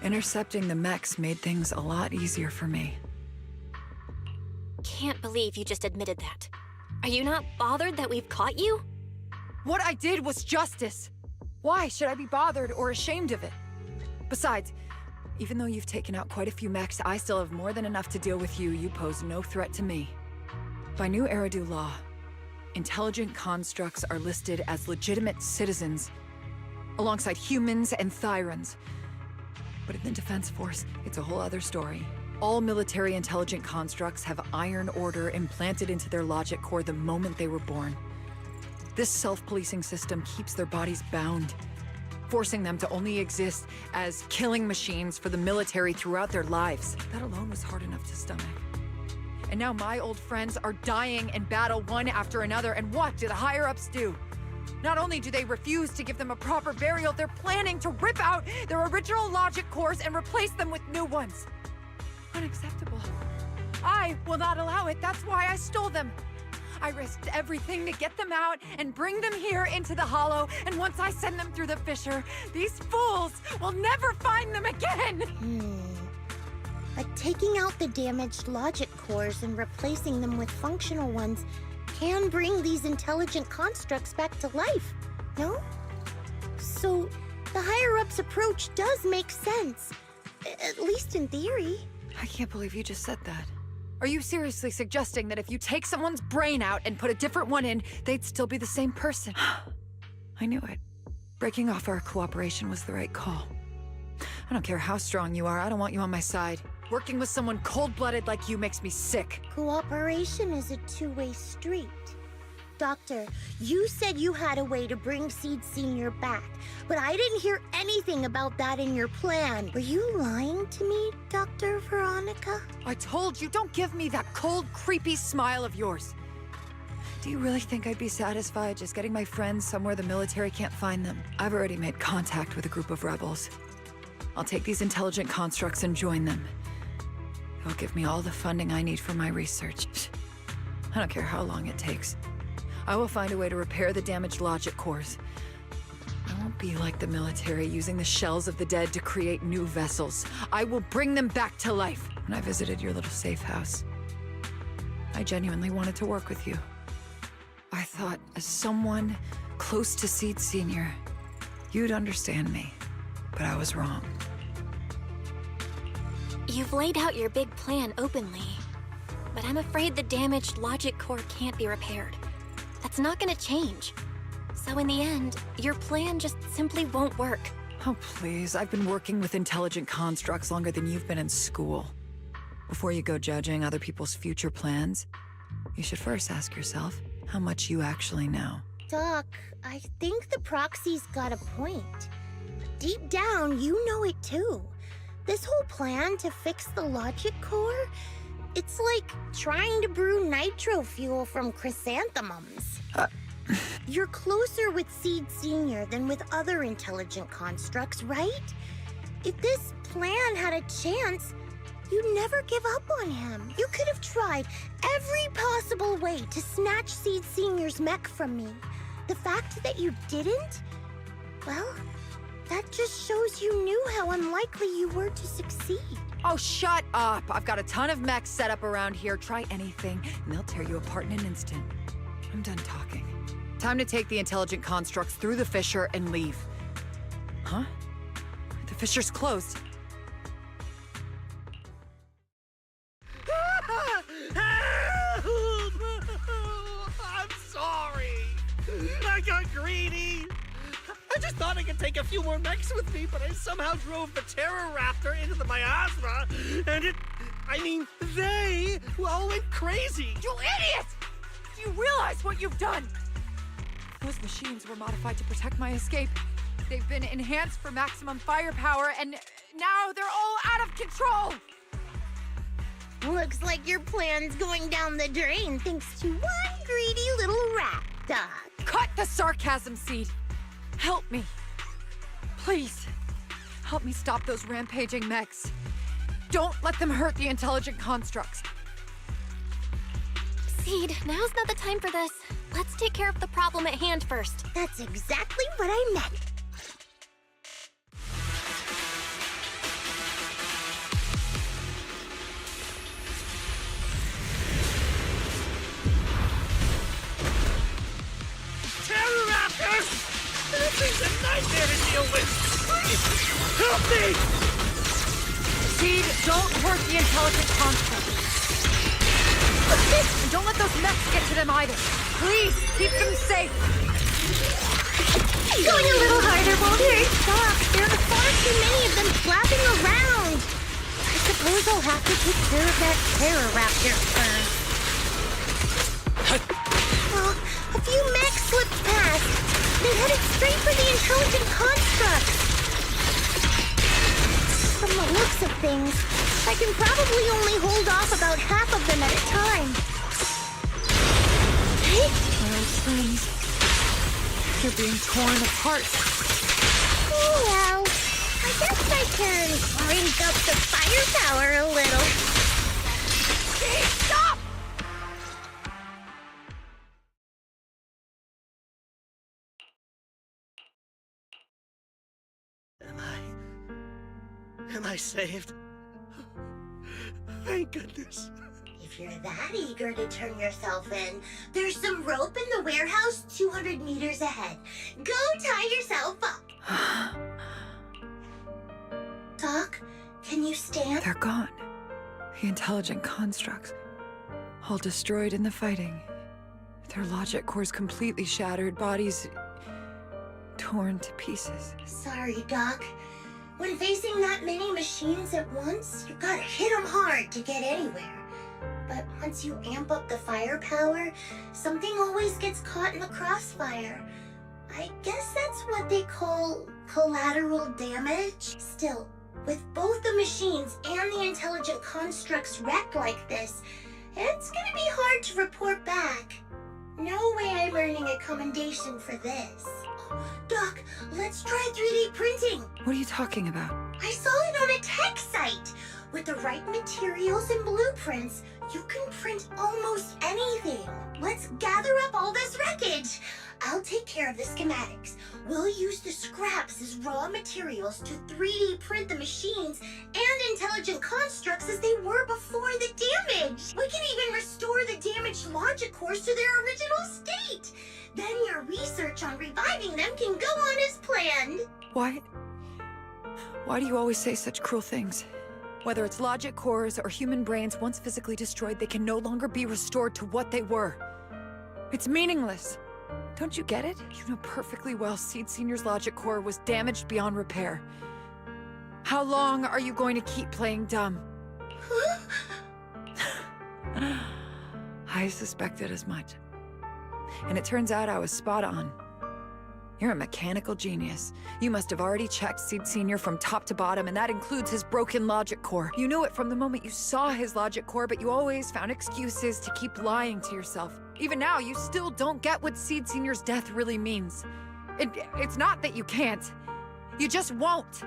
Intercepting the mechs made things a lot easier for me. Can't believe you just admitted that. Are you not bothered that we've caught you? What I did was justice. Why should I be bothered or ashamed of it? Besides, even though you've taken out quite a few mechs, I still have more than enough to deal with you. You pose no threat to me. By new Eridu law, intelligent constructs are listed as legitimate citizens, alongside humans and Thyrans. But in the Defense Force, it's a whole other story. All military intelligent constructs have Iron Order implanted into their logic core the moment they were born. This self-policing system keeps their bodies bound, forcing them to only exist as killing machines for the military throughout their lives. That alone was hard enough to stomach. And now my old friends are dying in battle one after another, and what do the higher-ups do? Not only do they refuse to give them a proper burial, they're planning to rip out their original logic cores and replace them with new ones. Unacceptable. I will not allow it. That's why I stole them. I risked everything to get them out and bring them here into the Hollow, and once I send them through the fissure, these fools will never find them again! But taking out the damaged logic cores and replacing them with functional ones can bring these intelligent constructs back to life, no? So, the higher-ups approach does make sense, at least in theory. I can't believe you just said that. Are you seriously suggesting that if you take someone's brain out and put a different one in, they'd still be the same person? I knew it. Breaking off our cooperation was the right call. I don't care how strong you are, I don't want you on my side. Working with someone cold-blooded like you makes me sick. Cooperation is a two-way street. Doctor, you said you had a way to bring Seed Senior back, but I didn't hear anything about that in your plan. Were you lying to me, Dr. Veronica? I told you, don't give me that cold, creepy smile of yours. Do you really think I'd be satisfied just getting my friends somewhere the military can't find them? I've already made contact with a group of rebels. I'll take these intelligent constructs and join them. They'll give me all the funding I need for my research. I don't care how long it takes. I will find a way to repair the damaged logic cores. I won't be like the military, using the shells of the dead to create new vessels. I will bring them back to life. When I visited your little safe house, I genuinely wanted to work with you. I thought, as someone close to Seed Senior, you'd understand me, but I was wrong. You've laid out your big plan openly, but I'm afraid the damaged logic core can't be repaired. That's not gonna change. So in the end, your plan just simply won't work. Oh, please. I've been working with intelligent constructs longer than you've been in school. Before you go judging other people's future plans, you should first ask yourself how much you actually know. Doc, I think the proxy's got a point. Deep down, you know it too. This whole plan to fix the logic core, it's like trying to brew nitro fuel from chrysanthemums. You're closer with Seed Senior than with other intelligent constructs, right? If this plan had a chance, you'd never give up on him. You could have tried every possible way to snatch Seed Senior's mech from me. The fact that you didn't, well, that just shows you knew how unlikely you were to succeed. Oh, shut up! I've got a ton of mechs set up around here. Try anything, and they'll tear you apart in an instant. I'm done talking. Time to take the intelligent constructs through the fissure and leave. Huh? The fissure's closed. I'm sorry. I got greedy. I just thought I could take a few more mechs with me, but I somehow drove the Terror Raptor into the miasma, and they all went crazy. You idiot! Do you realize what you've done? Those machines were modified to protect my escape. They've been enhanced for maximum firepower, and now they're all out of control! Looks like your plan's going down the drain thanks to one greedy little rat, Doc. Cut the sarcasm, Seed! Help me. Please. Help me stop those rampaging mechs. Don't let them hurt the intelligent constructs. Seed, now's not the time for this. Let's take care of the problem at hand first. That's exactly what I meant. Terror Raptor! This thing's a nightmare to deal with! Please, help me! Seed, don't hurt the intelligent constructs. And don't let those mechs get to them either. Please, keep them safe. Going a little harder won't hurt. Stop. There are far too many of them flapping around. I suppose I'll have to take care of that terror raptor first. Well, a few mechs slipped past. They headed straight for the intelligent constructs. From the looks of things, I can probably only hold off about half of them at a time. My old friends. They're being torn apart. Oh, well. I guess I can crank up the firepower a little. Hey, stop! Am I saved? Thank goodness. If you're that eager to turn yourself in, there's some rope in the warehouse 200 meters ahead. Go tie yourself up. Doc, can you stand? They're gone. The intelligent constructs. All destroyed in the fighting. Their logic cores completely shattered, bodies torn to pieces. Sorry, Doc. When facing that many machines at once, you gotta hit them hard to get anywhere. But once you amp up the firepower, something always gets caught in the crossfire. I guess that's what they call collateral damage. Still, with both the machines and the intelligent constructs wrecked like this, it's gonna be hard to report back. No way I'm earning a commendation for this. Doc, let's try 3D printing. What are you talking about? I saw it on a tech site. With the right materials and blueprints, you can print almost anything. Let's gather up all this wreckage. I'll take care of the schematics. We'll use the scraps as raw materials to 3D print the machines and intelligent constructs as they were before the damage. We can even restore the damaged logic cores to their original state. Then your research on reviving them can go on as planned. Why do you always say such cruel things? Whether it's logic cores or human brains once physically destroyed, they can no longer be restored to what they were. It's meaningless. Don't you get it? You know perfectly well Seed Senior's logic core was damaged beyond repair. How long are you going to keep playing dumb? I suspected as much. And it turns out I was spot on. You're a mechanical genius. You must have already checked Seed Senior from top to bottom, and that includes his broken logic core. You knew it from the moment you saw his logic core, but you always found excuses to keep lying to yourself. Even now, you still don't get what Seed Senior's death really means. It's not that you can't. You just won't.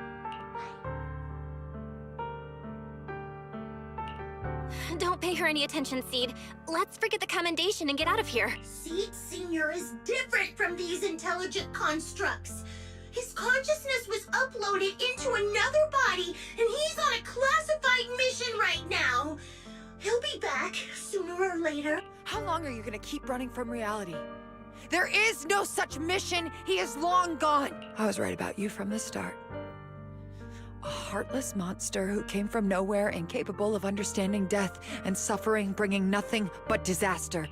Don't pay her any attention, Seed. Let's forget the commendation and get out of here. Seed Senior is different from these intelligent constructs. His consciousness was uploaded into another body, and he's on a classified mission right now. He'll be back sooner or later. How long are you gonna keep running from reality? There is no such mission. He is long gone. I was right about you from the start. A heartless monster who came from nowhere, incapable of understanding death and suffering, bringing nothing but disaster.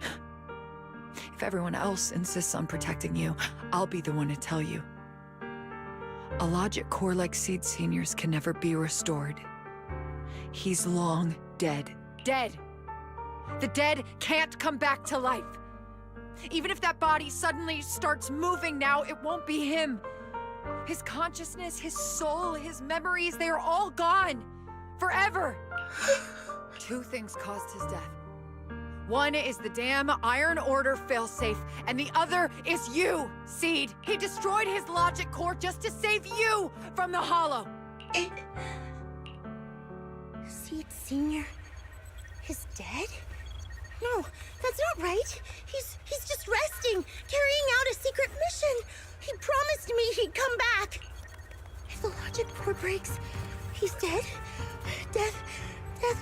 If everyone else insists on protecting you, I'll be the one to tell you. A logic core like Seed Senior's can never be restored. He's long dead. Dead! The dead can't come back to life. Even if that body suddenly starts moving now, it won't be him. His consciousness, his soul, his memories, they are all gone. Forever. Two things caused his death. One is the damn Iron Order failsafe, and the other is you, Seed. He destroyed his logic core just to save you from the Hollow. Seed Senior is dead? No, that's not right. He's just resting, carrying out a secret mission. He promised me he'd come back. If the logic core breaks, he's dead. Death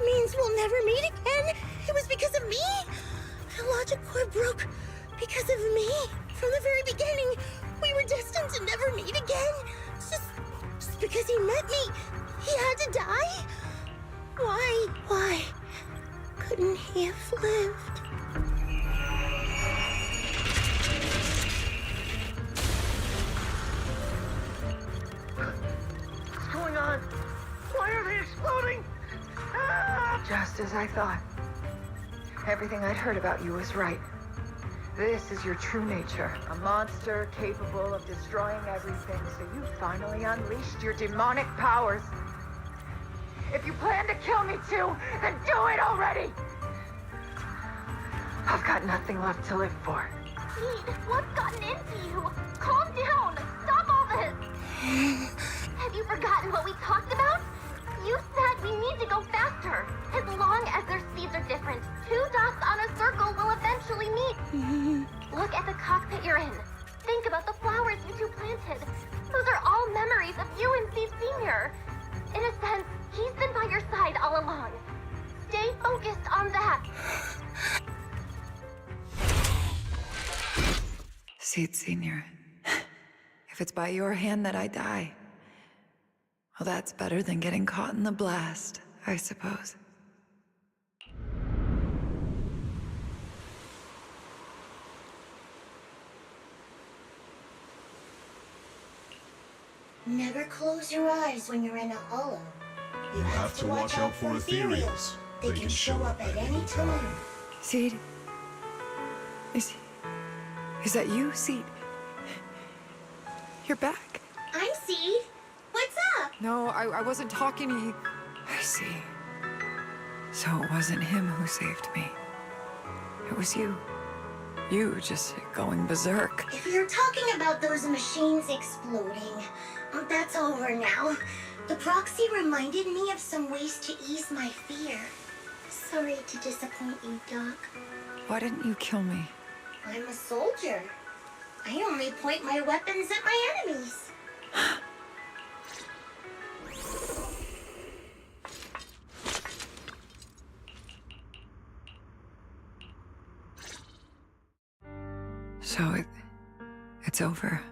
means we'll never meet again. It was because of me. The logic core broke because of me. From the very beginning, we were destined to never meet again. Just because he met me, he had to die? Why couldn't he have lived? What's going on? Why are they exploding? Ah! Just as I thought. Everything I'd heard about you was right. This is your true nature. A monster capable of destroying everything, so you finally unleashed your demonic powers. If you plan to kill me too, then do it already! I've got nothing left to live for. Seed, what's gotten into you? Calm down! Stop all this! Have you forgotten what we talked about? You said we need to go faster. As long as their speeds are different, two dots on a circle will eventually meet. Look at the cockpit you're in. Think about the flowers you two planted. Those are all memories of you and Seed Senior. In a sense, he's been by your side all along. Stay focused on that. Seed Senior. If it's by your hand that I die, well, that's better than getting caught in the blast, I suppose. Never close your eyes when you're in a hollow. You have to watch out for ethereals. They can show up at any time. Seed? Is that you, Seed? You're back. I'm Seed. What's up? No, I wasn't talking to you. I see. So it wasn't him who saved me. It was you. You just going berserk. If you're talking about those machines exploding, that's over now. The proxy reminded me of some ways to ease my fear. Sorry to disappoint you, Doc. Why didn't you kill me? I'm a soldier. I only point my weapons at my enemies. So it's over.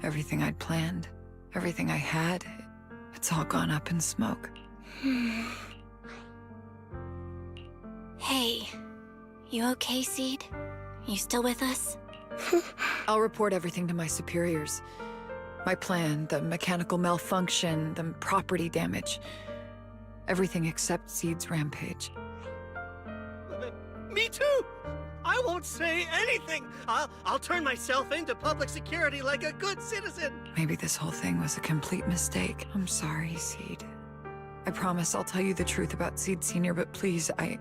Everything I'd planned, everything I had, it's all gone up in smoke. Hey, you okay, Seed? You still with us? I'll report everything to my superiors. My plan, the mechanical malfunction, the property damage. Everything except Seed's rampage. Me too! I won't say anything! I'll turn myself into public security like a good citizen! Maybe this whole thing was a complete mistake. I'm sorry, Seed. I promise I'll tell you the truth about Seed Senior, but please, I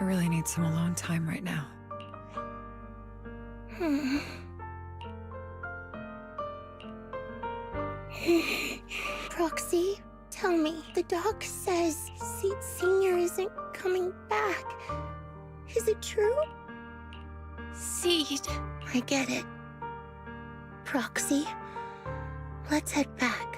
really need some alone time right now. Proxy, tell me, the doc says Seed Senior isn't coming back. Is it true? Seed. I get it. Proxy, let's head back.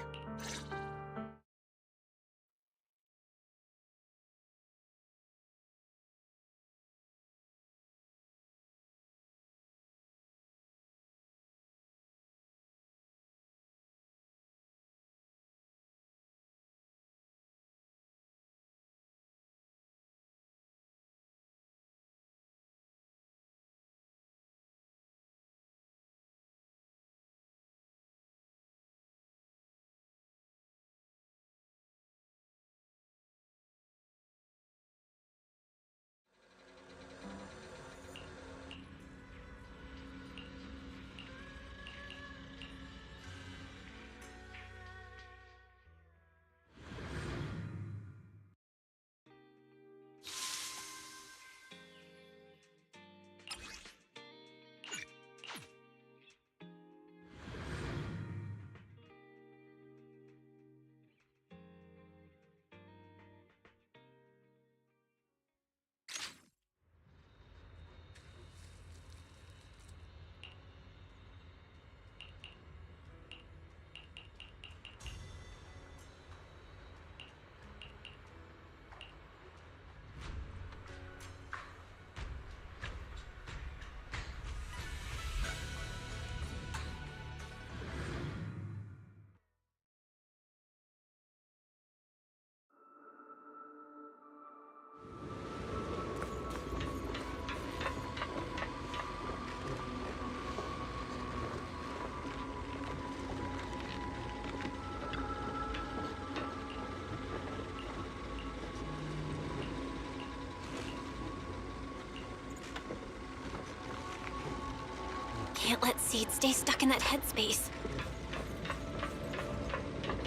Seed, stay stuck in that headspace.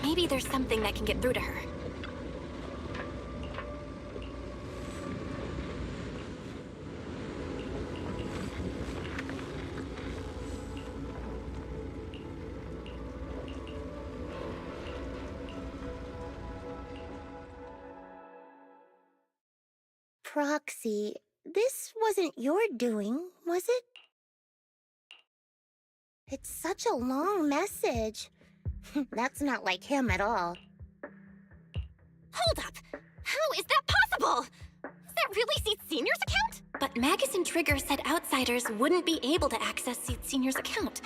Maybe there's something that can get through to her. Proxy, this wasn't your doing, was it? It's such a long message. That's not like him at all. Hold up! How is that possible? Is that really Seed Senior's account? But Magus and Trigger said outsiders wouldn't be able to access Seed Senior's account.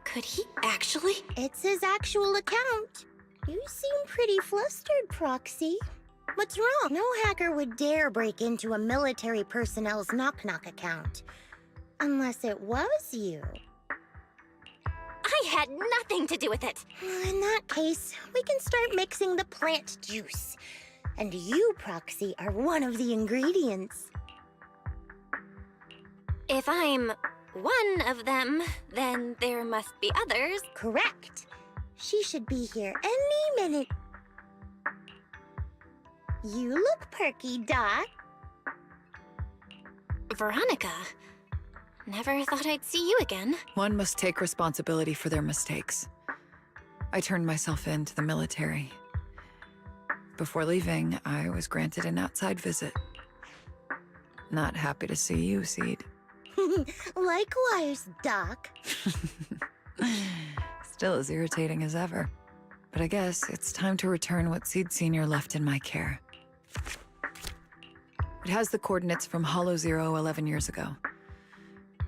Could he actually? It's his actual account. You seem pretty flustered, Proxy. What's wrong? No hacker would dare break into a military personnel's knock-knock account. Unless it was you. I had nothing to do with it. In that case, we can start mixing the plant juice. And you, Proxy, are one of the ingredients. If I'm one of them, then there must be others. Correct. She should be here any minute. You look perky, Doc. Veronica, never thought I'd see you again. One must take responsibility for their mistakes. I turned myself in to the military. Before leaving, I was granted an outside visit. Not happy to see you, Seed. Likewise, Doc. Still as irritating as ever. But I guess it's time to return what Seed Senior left in my care. It has the coordinates from Hollow Zero 11 years ago.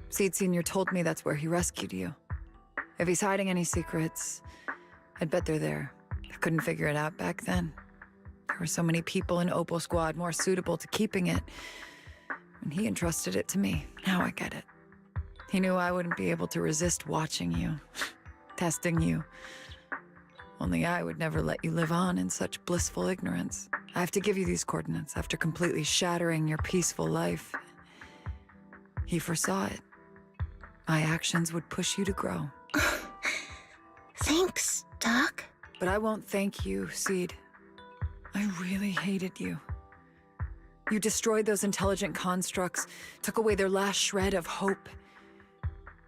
Seed Senior told me that's where he rescued you. If he's hiding any secrets, I'd bet they're there. I couldn't figure it out back then. There were so many people in Opal Squad more suitable to keeping it, and he entrusted it to me. Now I get it. He knew I wouldn't be able to resist watching you, testing you. Only I would never let you live on in such blissful ignorance. I have to give you these coordinates after completely shattering your peaceful life. He foresaw it. My actions would push you to grow. Thanks, Doc. But I won't thank you, Seed. I really hated you. You destroyed those intelligent constructs, took away their last shred of hope.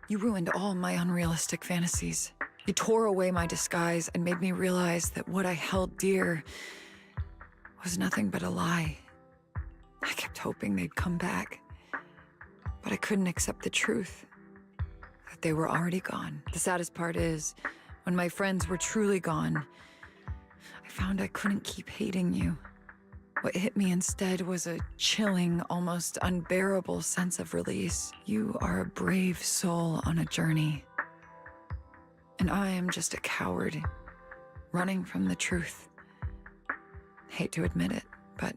You ruined all my unrealistic fantasies. You tore away my disguise and made me realize that what I held dear was nothing but a lie. I kept hoping they'd come back, but I couldn't accept the truth, that they were already gone. The saddest part is, when my friends were truly gone, I found I couldn't keep hating you. What hit me instead was a chilling, almost unbearable sense of release. You are a brave soul on a journey. And I am just a coward, running from the truth. Hate to admit it, but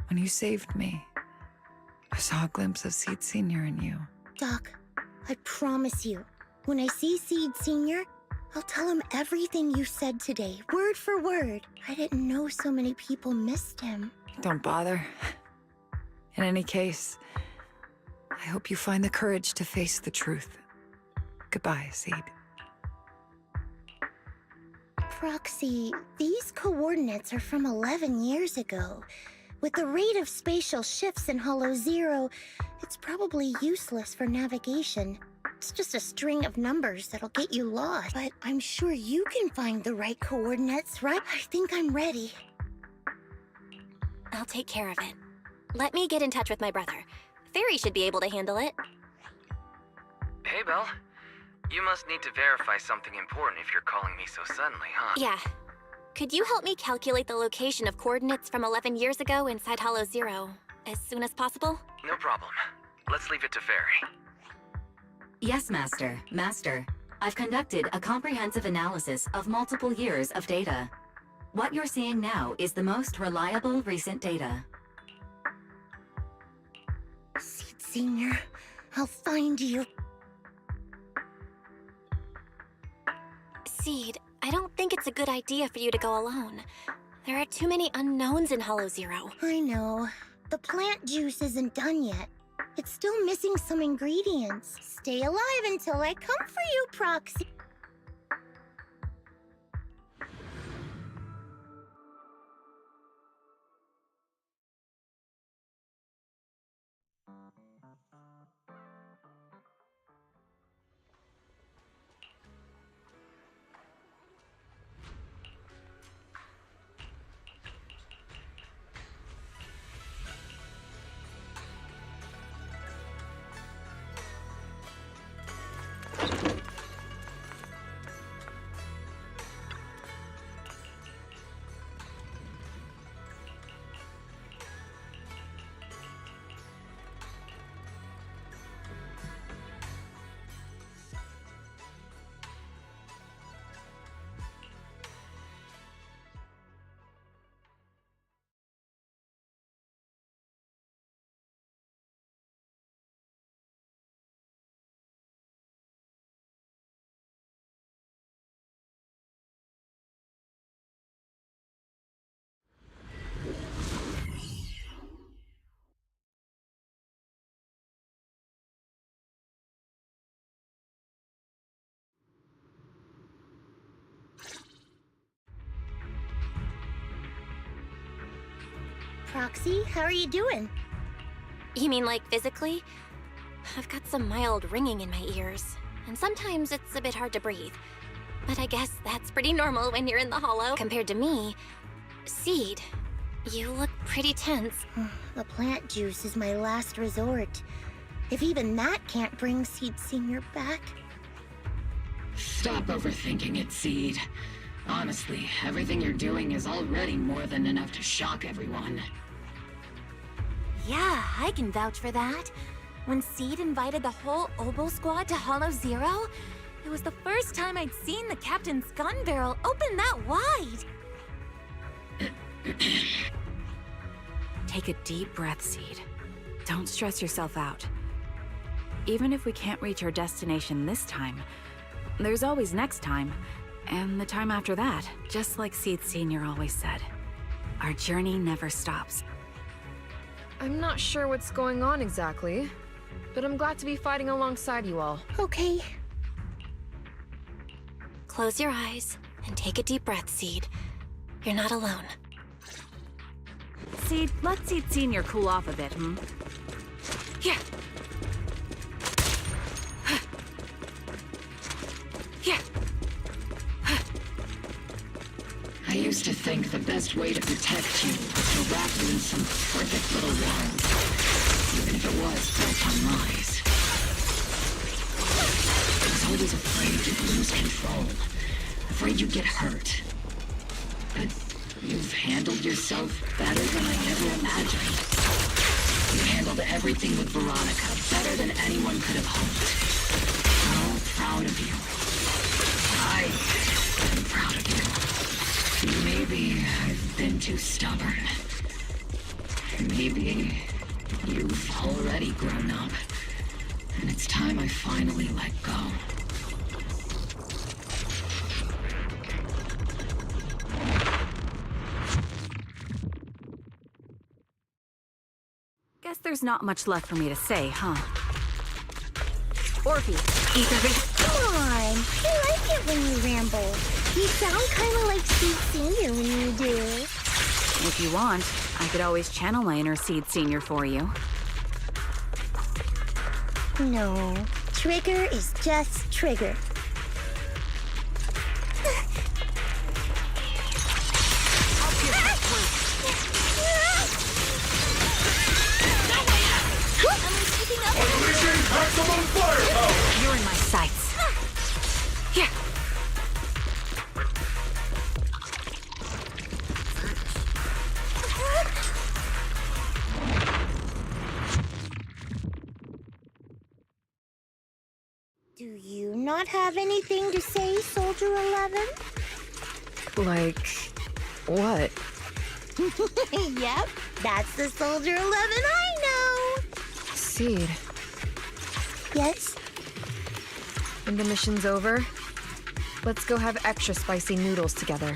when you saved me, I saw a glimpse of Seed Senior in you. Doc, I promise you, when I see Seed Senior, I'll tell him everything you said today, word for word. I didn't know so many people missed him. Don't bother. In any case, I hope you find the courage to face the truth. Goodbye, Seed. Proxy, these coordinates are from 11 years ago. With the rate of spatial shifts in Hollow Zero, it's probably useless for navigation. It's just a string of numbers that'll get you lost. But I'm sure you can find the right coordinates, right? I think I'm ready. I'll take care of it. Let me get in touch with my brother. Fairy should be able to handle it. Hey, Belle. You must need to verify something important if you're calling me so suddenly, huh? Yeah. Could you help me calculate the location of coordinates from 11 years ago inside Hollow Zero as soon as possible? No problem. Let's leave it to Fairy. Yes, Master. Master, I've conducted a comprehensive analysis of multiple years of data. What you're seeing now is the most reliable recent data. Seed Senior, I'll find you. Seed, I don't think it's a good idea for you to go alone. There are too many unknowns in Hollow Zero. I know. The plant juice isn't done yet. It's still missing some ingredients. Stay alive until I come for you, Proxy. Proxy, how are you doing? You mean like physically? I've got some mild ringing in my ears, and sometimes it's a bit hard to breathe. But I guess that's pretty normal when you're in the hollow. Compared to me, Seed, you look pretty tense. The plant juice is my last resort. If even that can't bring Seed Senior back. Stop overthinking it, Seed. Honestly, everything you're doing is already more than enough to shock everyone. Yeah, I can vouch for that. When Seed invited the whole Oboe squad to Hollow Zero, it was the first time I'd seen the captain's gun barrel open that wide. Take a deep breath, Seed. Don't stress yourself out. Even if we can't reach our destination this time, there's always next time, and the time after that. Just like Seed Senior always said, our journey never stops. I'm not sure what's going on exactly, but I'm glad to be fighting alongside you all. Okay. Close your eyes and take a deep breath, Seed. You're not alone. Seed, let Seed Senior cool off a bit, Yeah. Yeah. I used to think the best way to protect you was to wrap you in some perfect little world, even if it was built on lies. I was always afraid you'd lose control, afraid you'd get hurt. But you've handled yourself better than I ever imagined. You handled everything with Veronica better than anyone could have hoped. I'm so proud of you. I am proud of you. Maybe I've been too stubborn. Maybe you've already grown up, and it's time I finally let go. Guess there's not much left for me to say, huh? Orphe, Come on. I like it when you ramble. You sound kind of like Seed Senior when you do. If you want, I could always channel my inner Seed Senior for you. No. Trigger is just Trigger. Unleashing maximum firepower! You're in my sights. Yeah. Do you not have anything to say, Soldier 11? like, what? Yep, that's the Soldier 11 I know. Seed, Yes? when the mission's over, let's go have extra spicy noodles together.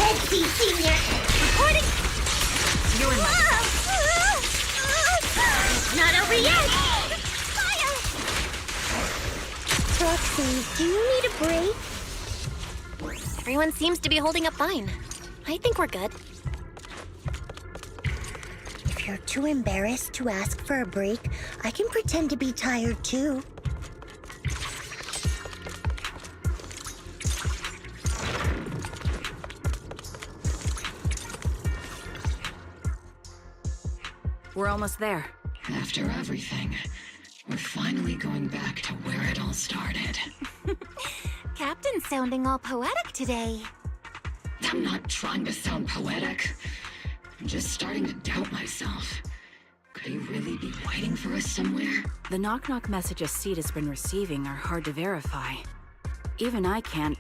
ahead, Seed Senior! Reporting! You're in my... Not over yet! Fire! Proxy, do you need a break? Everyone seems to be holding up fine. I think we're good. If you're too embarrassed to ask for a break, I can pretend to be tired too. We're almost there. After everything, we're finally going back to where it all started. Captain's sounding all poetic today. I'm not trying to sound poetic. I'm just starting to doubt myself. Could he really be waiting for us somewhere? The knock-knock messages Seed has been receiving are hard to verify. Even I can't...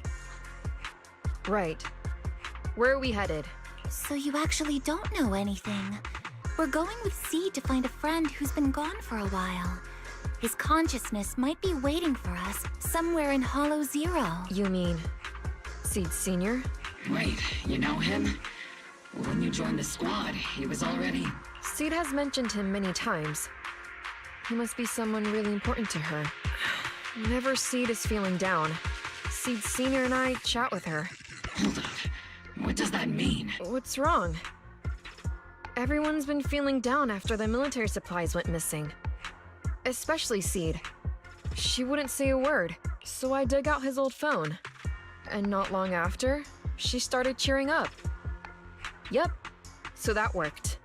Right. Where are we headed? So you actually don't know anything. We're going with Seed to find a friend who's been gone for a while. His consciousness might be waiting for us somewhere in Hollow Zero. You mean... Seed Senior? Wait, you know him? When you joined the squad, he was already... Seed has mentioned him many times. He must be someone really important to her. Whenever Seed is feeling down, Seed Senior and I chat with her. Hold up. What does that mean? What's wrong? Everyone's been feeling down after the military supplies went missing. Especially Seed. She wouldn't say a word, so I dug out his old phone. And not long after, she started cheering up. Yep, so that worked.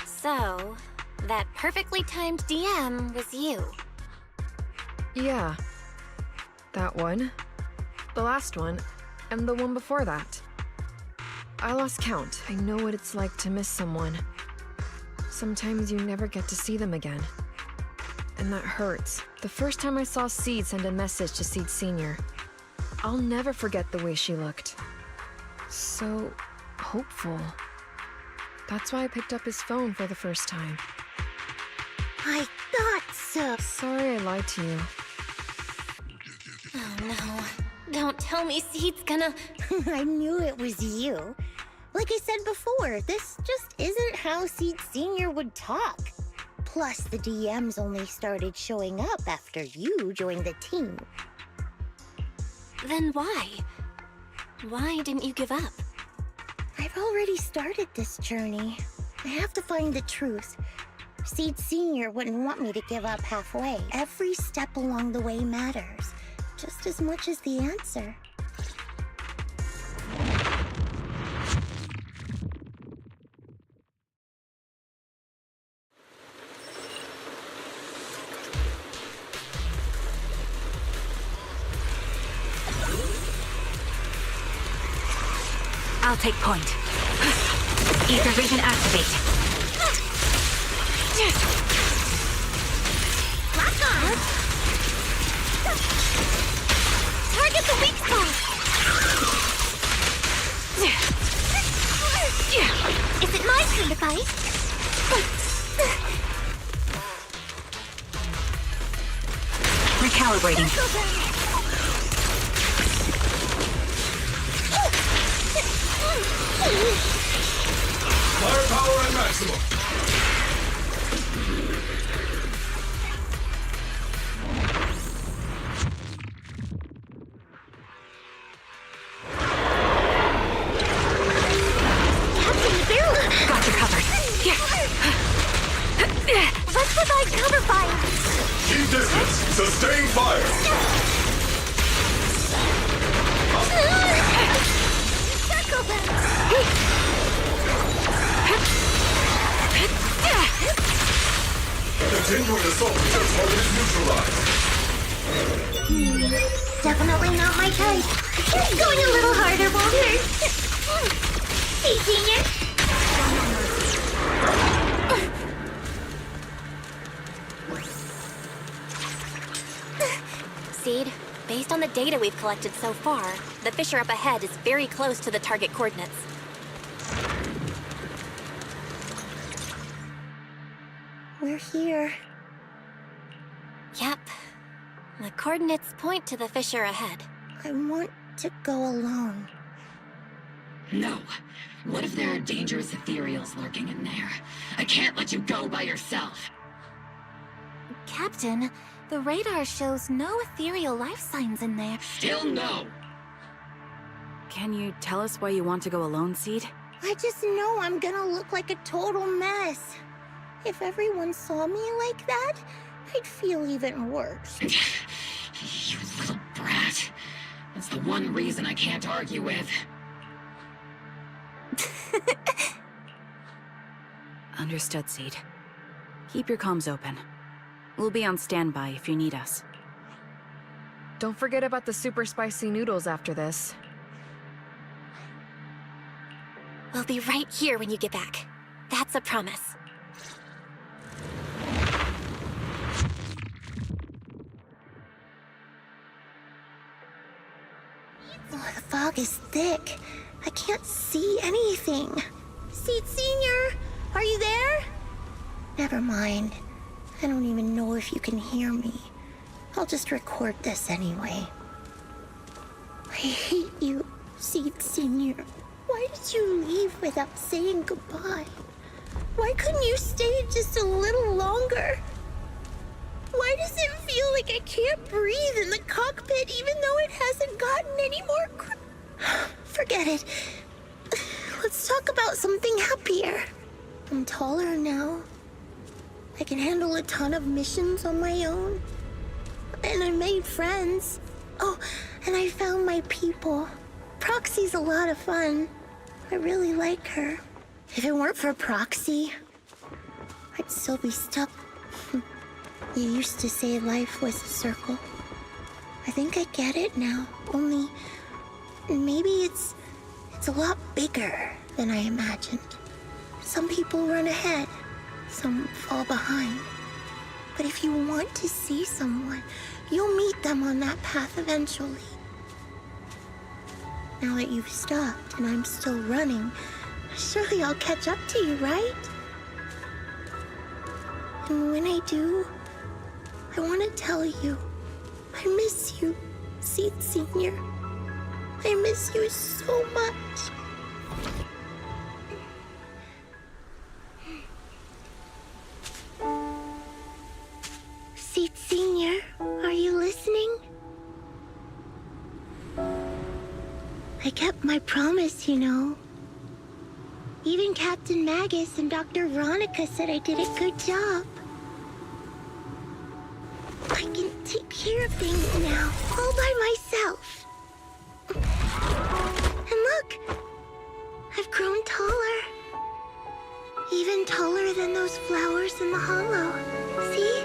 So, that perfectly timed DM was you. Yeah. That one, the last one, and the one before that. I lost count. I know what it's like to miss someone. Sometimes you never get to see them again. And that hurts. The first time I saw Seed send a message to Seed Senior, I'll never forget the way she looked. So hopeful. That's why I picked up his phone for the first time. I thought so. Sorry I lied to you. Oh no. Don't tell me Seed's gonna... I knew it was you. Like I said before, this just isn't how Seed Senior would talk. Plus, the DMs only started showing up after you joined the team. Then why? Why didn't you give up? I've already started this journey. I have to find the truth. Seed Senior wouldn't want me to give up halfway. Every step along the way matters, just as much as the answer. I'll take point. Ether vision activate. Lock on! Target the weak spot! Is it my turn to fight? Recalibrating. Firepower at maximum. Captain the barrel! Got you covered. Let's provide cover fire! Keep distance. Sustain fire. Circle them! Continuing assault until target is neutralized. Definitely not my type. Going a little harder won't hurt. Hey, Senior! Seed, based on the data we've collected so far, the fissure up ahead is very close to the target coordinates. We're here. Yep, The coordinates point to the fissure ahead. I want to go alone. No. What if there are dangerous ethereals lurking in there? I can't let you go by yourself. Captain, the radar shows no ethereal life signs in there. Still no. Can you tell us why you want to go alone, Seed? I just know I'm gonna look like a total mess. If everyone saw me like that, I'd feel even worse. You little brat. That's the one reason I can't argue with. Understood, Seed. Keep your comms open. We'll be on standby if you need us. Don't forget about the super spicy noodles after this. We'll be right here when you get back. That's a promise. Oh, the fog is thick. I can't see anything. Seed Senior, are you there? Never mind. I don't even know if you can hear me. I'll just record this anyway. I hate you, Seed Senior. Why did you leave without saying goodbye? Why couldn't you stay just a little longer? Why does it feel like I can't breathe in the cockpit even though it hasn't gotten any more Forget it. Let's talk about something happier. I'm taller now. I can handle a ton of missions on my own. And I made friends. Oh, and I found my people. Proxy's a lot of fun. I really like her. If it weren't for Proxy, I'd still be stuck. You used to say life was a circle. I think I get it now. Only, maybe it's a lot bigger than I imagined. Some people run ahead, some fall behind. But if you want to see someone, you'll meet them on that path eventually. Now that you've stopped and I'm still running, surely I'll catch up to you, right? And when I do, I want to tell you, I miss you, Seed Senior. I miss you so much. Seed Senior, are you listening? I kept my promise, you know. Even Captain Magus and Dr. Veronica said I did a good job. I can take care of things now, all by myself. And look, I've grown taller. Even taller than those flowers in the hollow. See?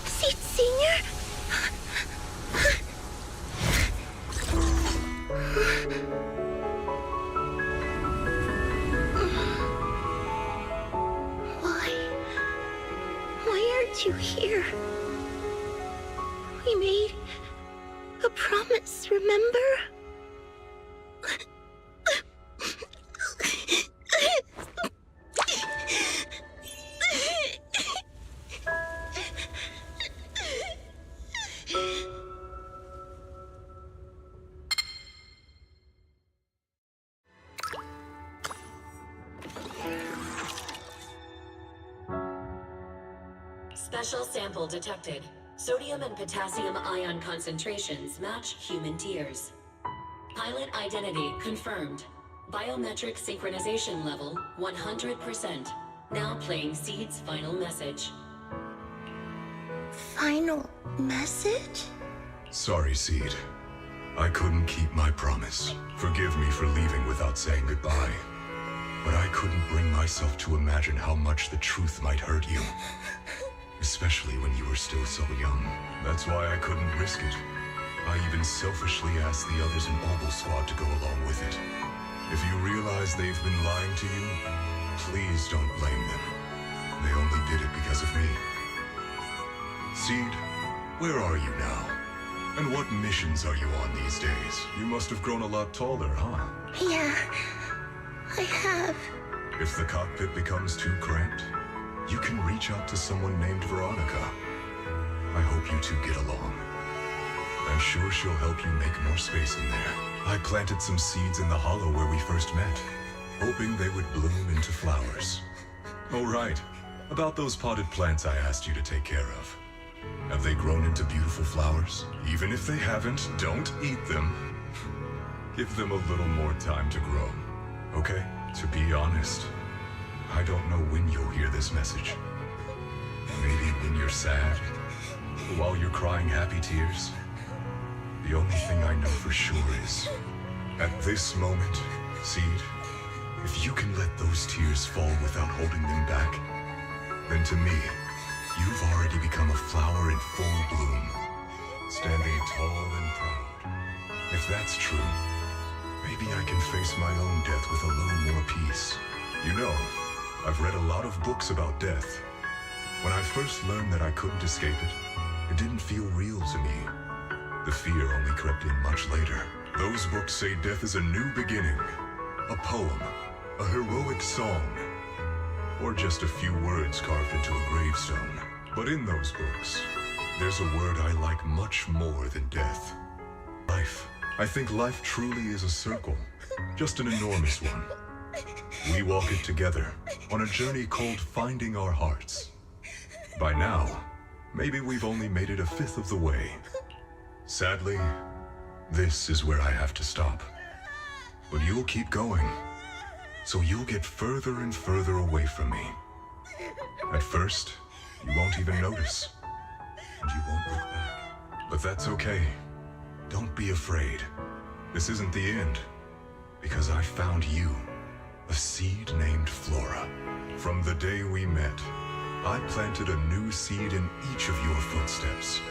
Seed Senior? Why aren't you here? We made a promise, remember? Special sample detected. Sodium and potassium ion concentrations match human tears. Pilot identity confirmed. Biometric synchronization level 100%. Now playing Seed's final message. Final message? Sorry, Seed. I couldn't keep my promise. Forgive me for leaving without saying goodbye. But I couldn't bring myself to imagine how much the truth might hurt you. Especially when you were still so young. That's why I couldn't risk it. I even selfishly asked the others in Obel Squad to go along with it. If you realize they've been lying to you, please don't blame them. They only did it because of me. Seed, where are you now? And what missions are you on these days? You must have grown a lot taller, huh? Yeah, I have. If the cockpit becomes too cramped, you can reach out to someone named Veronica. I hope you two get along. I'm sure she'll help you make more space in there. I planted some seeds in the hollow where we first met, hoping they would bloom into flowers. Oh, right. About those potted plants I asked you to take care of. Have they grown into beautiful flowers? Even if they haven't, don't eat them. Give them a little more time to grow, okay? To be honest, I don't know when you'll hear this message. Maybe when you're sad, while you're crying happy tears. The only thing I know for sure is, at this moment, Seed, if you can let those tears fall without holding them back, then to me, you've already become a flower in full bloom, standing tall and proud. If that's true, maybe I can face my own death with a little more peace. You know, I've read a lot of books about death. When I first learned that I couldn't escape it, it didn't feel real to me. The fear only crept in much later. Those books say death is a new beginning, a poem, a heroic song, or just a few words carved into a gravestone. But in those books, there's a word I like much more than death. Life. I think life truly is a circle, just an enormous one. We walk it together on a journey called finding our hearts. By now, maybe we've only made it a fifth of the way. Sadly, this is where I have to stop. But you'll keep going, so you'll get further and further away from me. At first, you won't even notice, and you won't look back. But that's okay. Don't be afraid. This isn't the end, because I found you, a seed named Flora. From the day we met, I planted a new seed in each of your footsteps.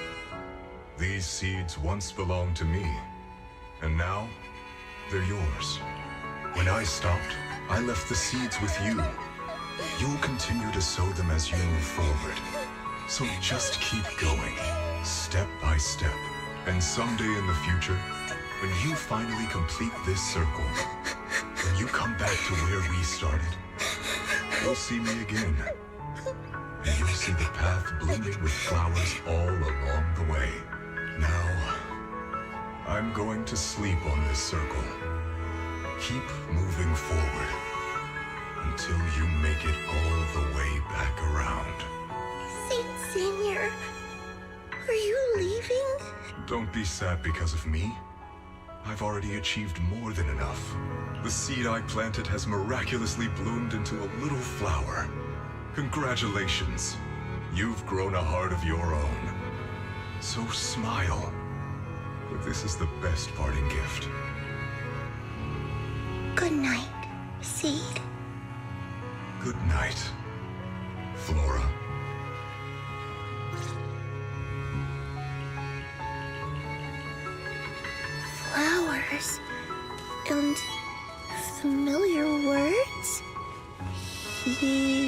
These seeds once belonged to me, and now they're yours. When I stopped, I left the seeds with you. You'll continue to sow them as you move forward. So just keep going, step by step. And someday in the future, when you finally complete this circle, when you come back to where we started, you'll see me again. And you'll see the path blooming with flowers all along the way. Now, I'm going to sleep on this circle. Keep moving forward until you make it all the way back around. Saint Senior, are you leaving? Don't be sad because of me. I've already achieved more than enough. The seed I planted has miraculously bloomed into a little flower. Congratulations. You've grown a heart of your own. So smile. For this is the best parting gift. Good night, Seed. Good night, Flora. Flowers and familiar words. Helios.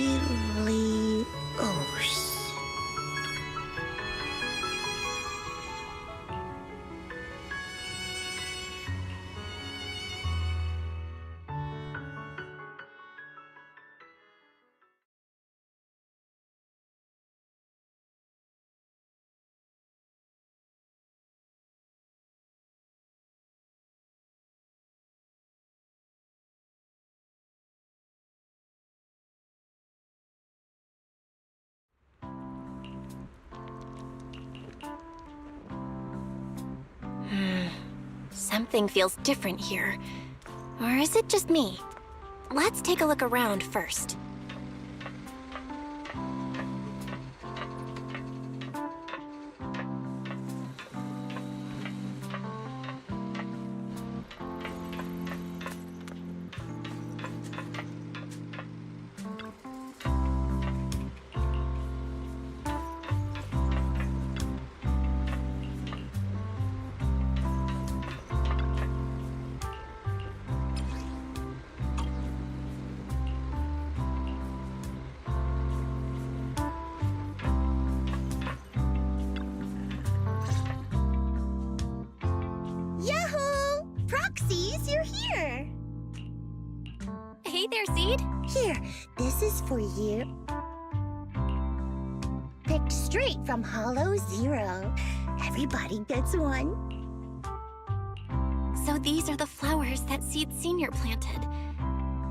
Something feels different here. Or is it just me? Let's take a look around first. Here, this is for you. Picked straight from Hollow Zero. Everybody gets one. So these are the flowers that Seed Senior planted.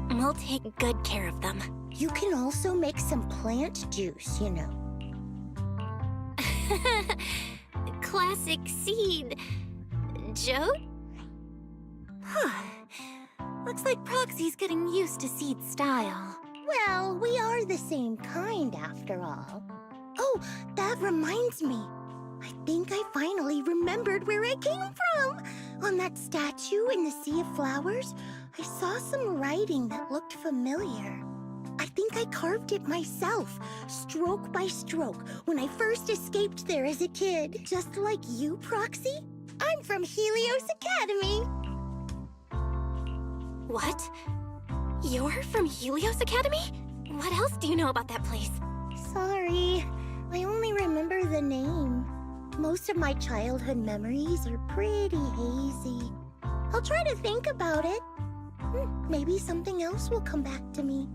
We'll take good care of them. You can also make some plant juice, you know. Classic Seed. Joke? Looks like Proxy's getting used to Seed's style. Well, we are the same kind after all. Oh, that reminds me. I think I finally remembered where I came from. On that statue in the Sea of Flowers, I saw some writing that looked familiar. I think I carved it myself, stroke by stroke, when I first escaped there as a kid. Just like you, Proxy. I'm from Helios Academy. What? You're from Helios Academy? What else do you know about that place? Sorry, I only remember the name. Most of my childhood memories are pretty hazy. I'll try to think about it. Maybe something else will come back to me.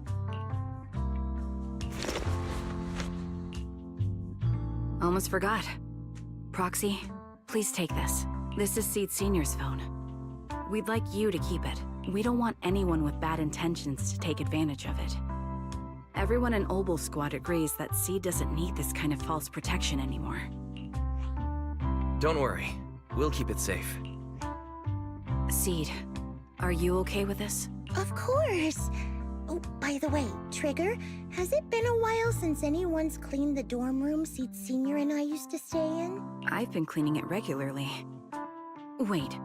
Almost forgot. Proxy, please take this. This is Seed Senior's phone. We'd like you to keep it. We don't want anyone with bad intentions to take advantage of it. Everyone in Obel Squad agrees that Seed doesn't need this kind of false protection anymore. Don't worry. We'll keep it safe. Seed, are you okay with this? Of course. Oh, by the way, Trigger, has it been a while since anyone's cleaned the dorm room Seed Senior and I used to stay in? I've been cleaning it regularly. Wait,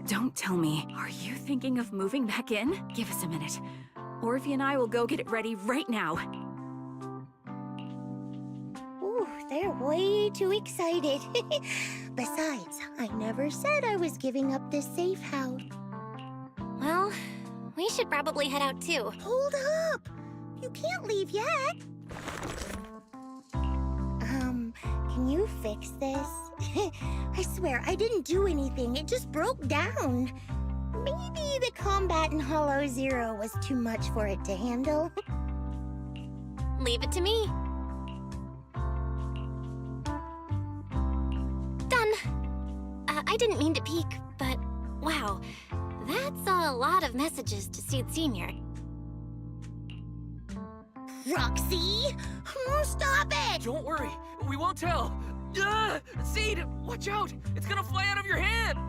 don't tell me. Are you thinking of moving back in? Give us a minute. Orphe and I will go get it ready right now. Ooh, they're way too excited. Besides, I never said I was giving up this safe house. Well, we should probably head out too. Hold up! You can't leave yet. Can you fix this? I swear, I didn't do anything. It just broke down. Maybe the combat in Hollow Zero was too much for it to handle. Leave it to me. Done. I didn't mean to peek, but wow, that's a lot of messages to Seed Senior. Roxy! Stop it! Don't worry. We won't tell. Seed, watch out. It's gonna fly out of your hand.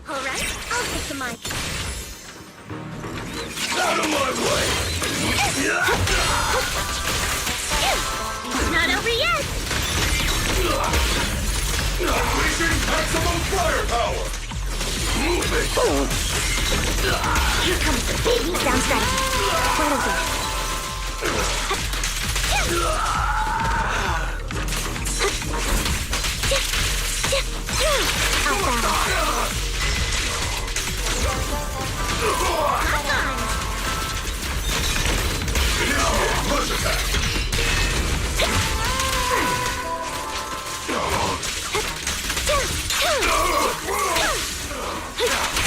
Alright, I'll take the mic. Out of my way! It's not over yet! Unleashing maximum firepower! Move it! Here comes the big down strategy. Right over there. Rush attack!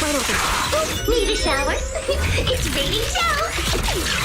Right over. Need a shower? It's raining show! Senior!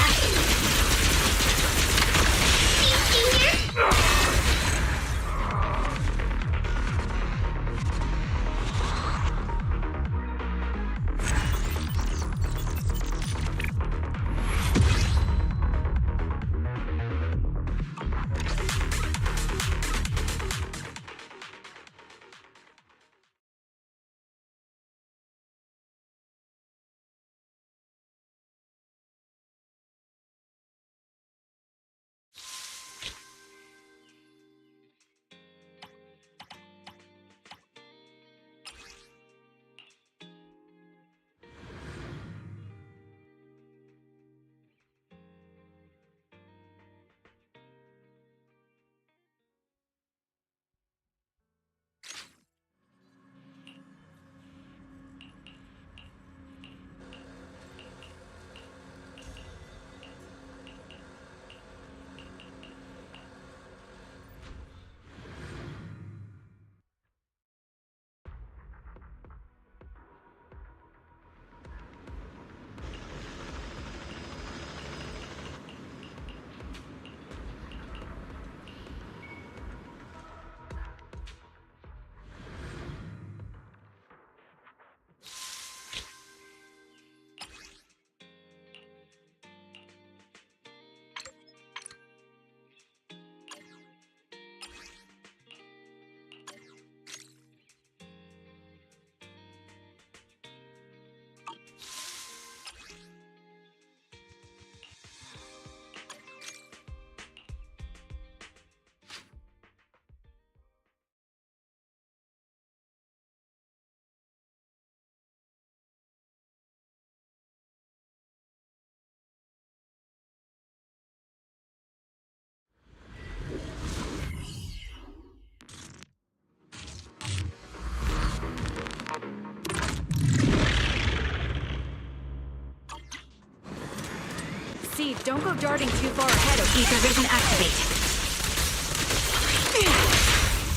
Seed, don't go darting too far ahead, okay? Ether vision activate.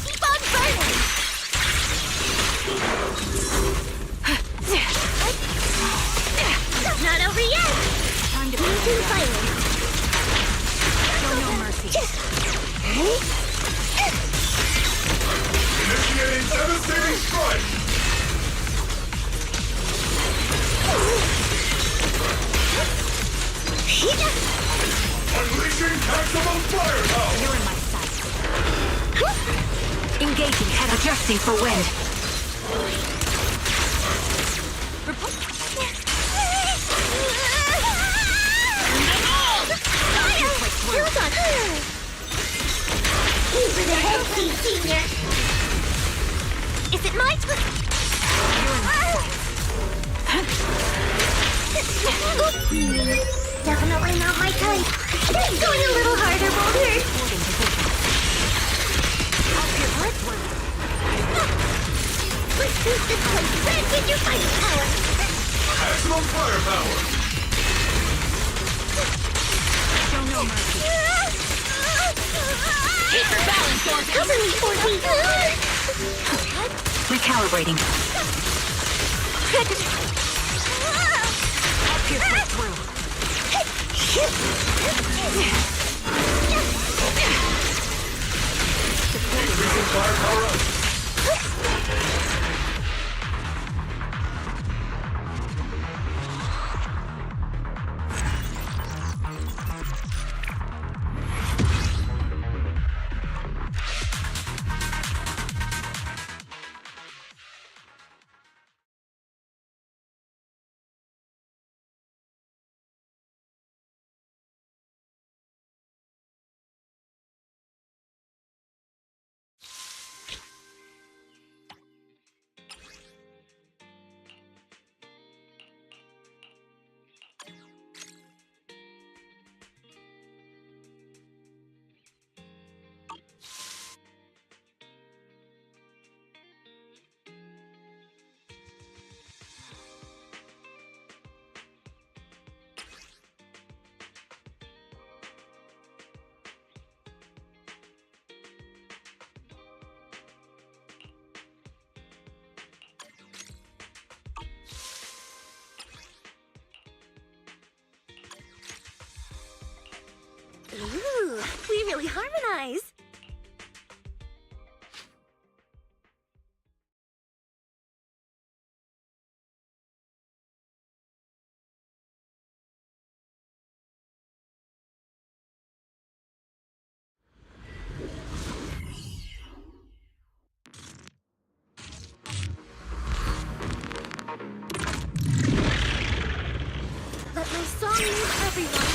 Keep on burning! Not over yet! Time to Maintain silence. show no mercy. Initiating devastating strike! Unleashing maximum firepower! You're in my sight. Engaging head adjusting for wind. Hold on. Over the head, Senior. Is it my turn? Definitely not my type. Going a little harder won't hurt. Let's boost this place back with your fighting power. Maximum firepower! Show no mercy. Keep your balance, Dorothy. Cover me, Dorothy. Recalibrating. I'll pierce right through. Increasing firepower up! Ooh, we really harmonize. Let my song move everyone.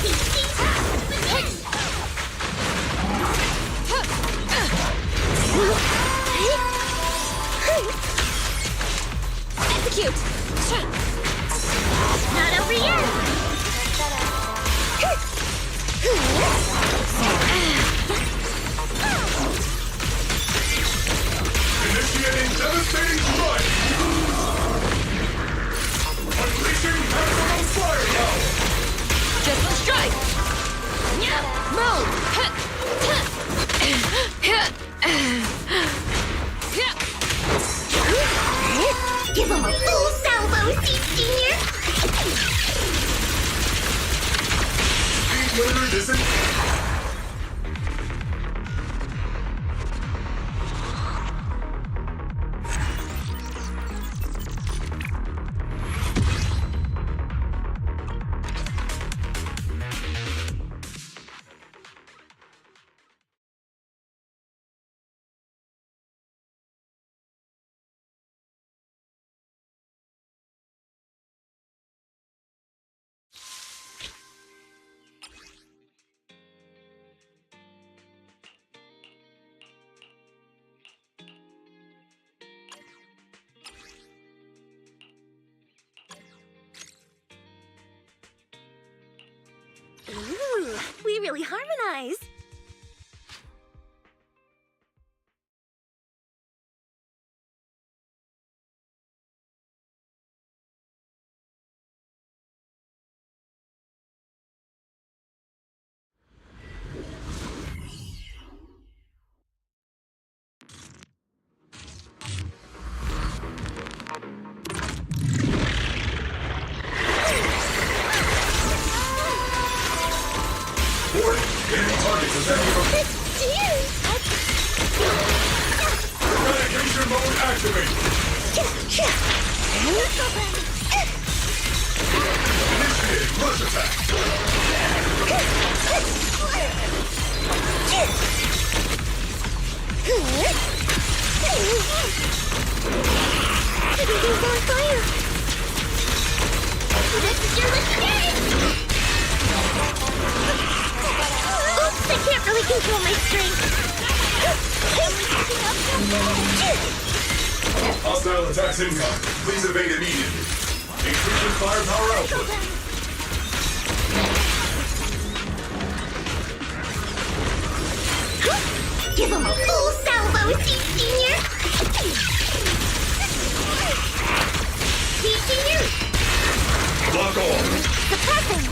Maintain silence. Execute! Not over yet! Initiating devastating strike! Unleashing maximum firepower! Just one strike! Move! Give him a full salvo, Senior! Speed limiter disengaged! Ooh, we really harmonize. Everything's on fire! This is your mistake! Oops, I can't really control my strength. Hostile attacks incoming. Please evade immediately. Increasing firepower output. Give him a full salvo, Senior! Senior! Lock on. Suppressing!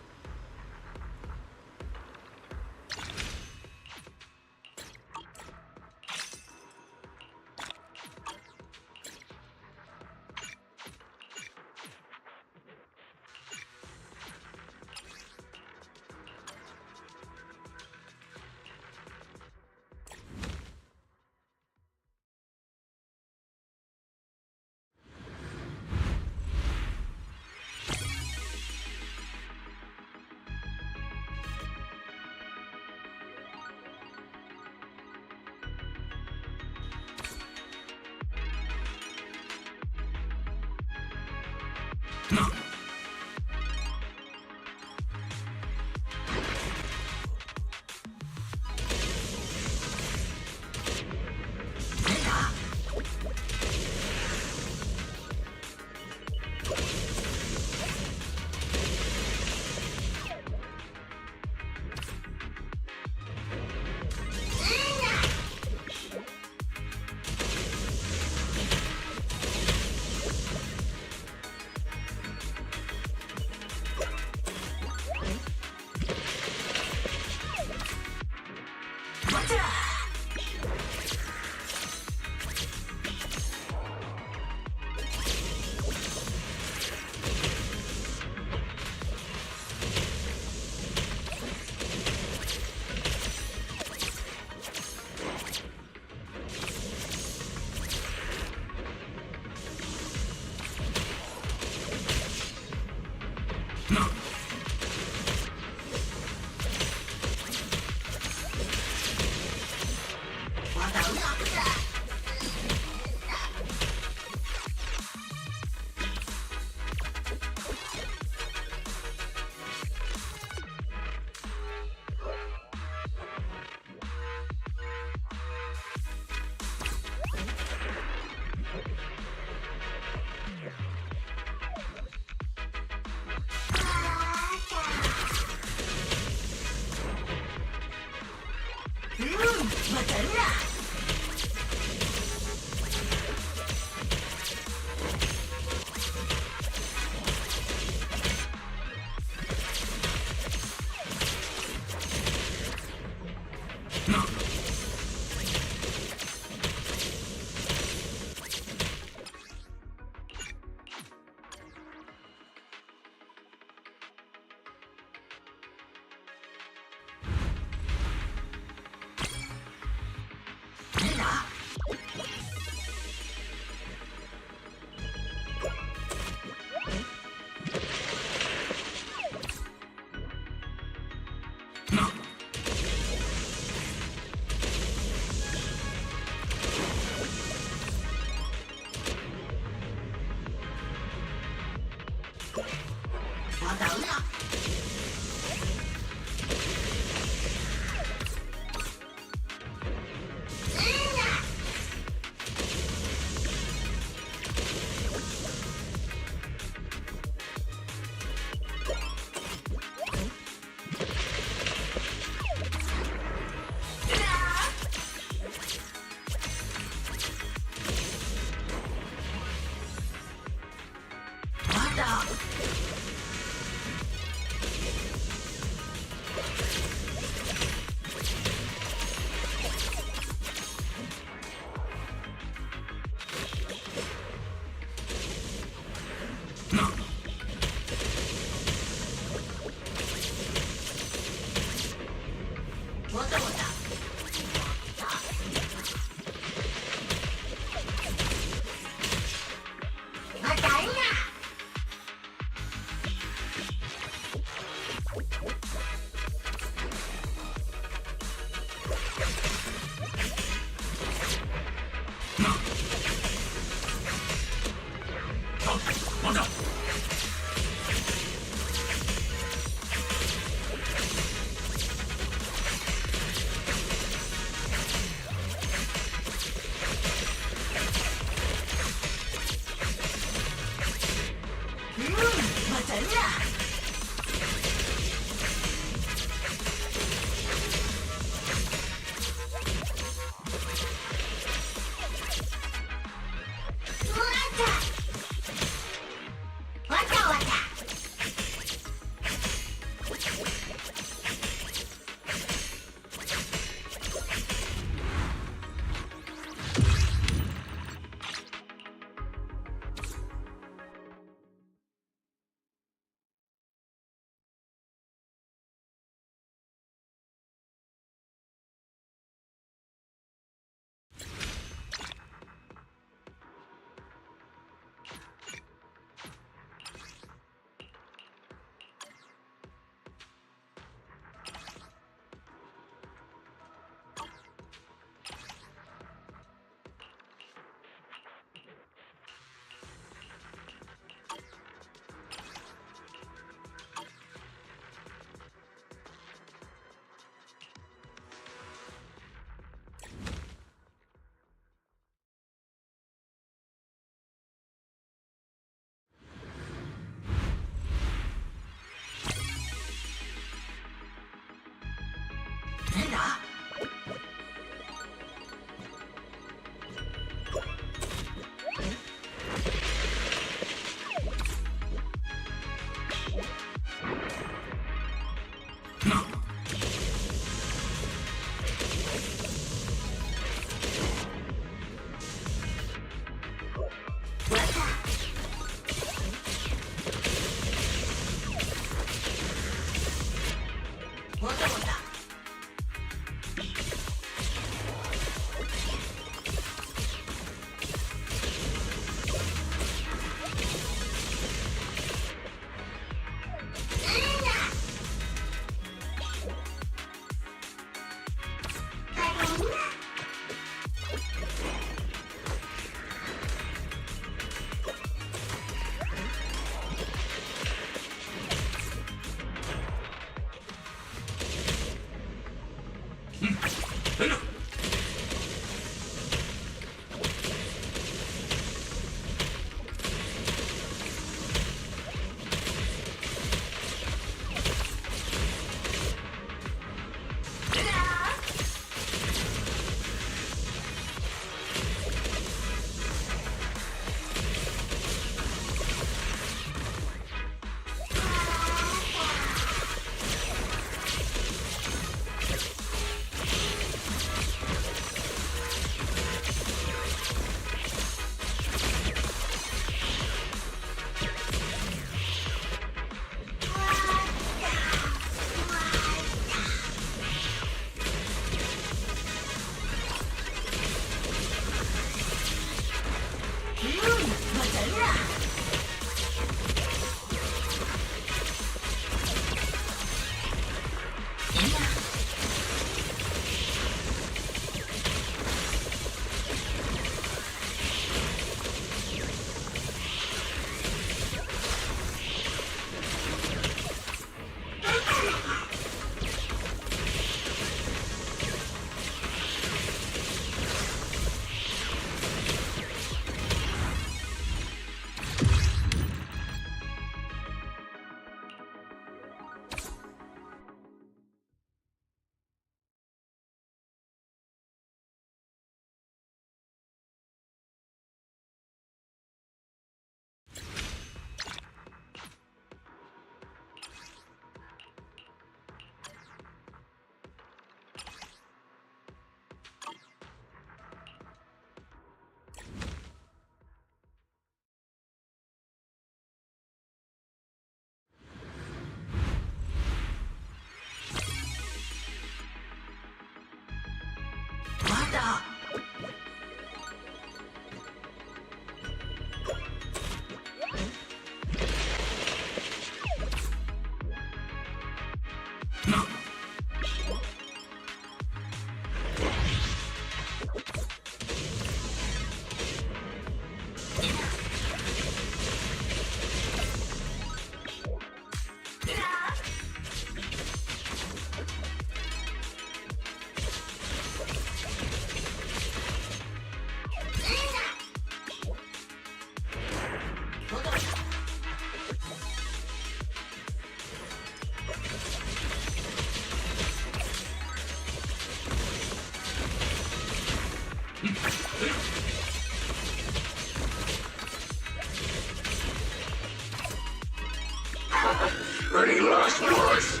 Any last words?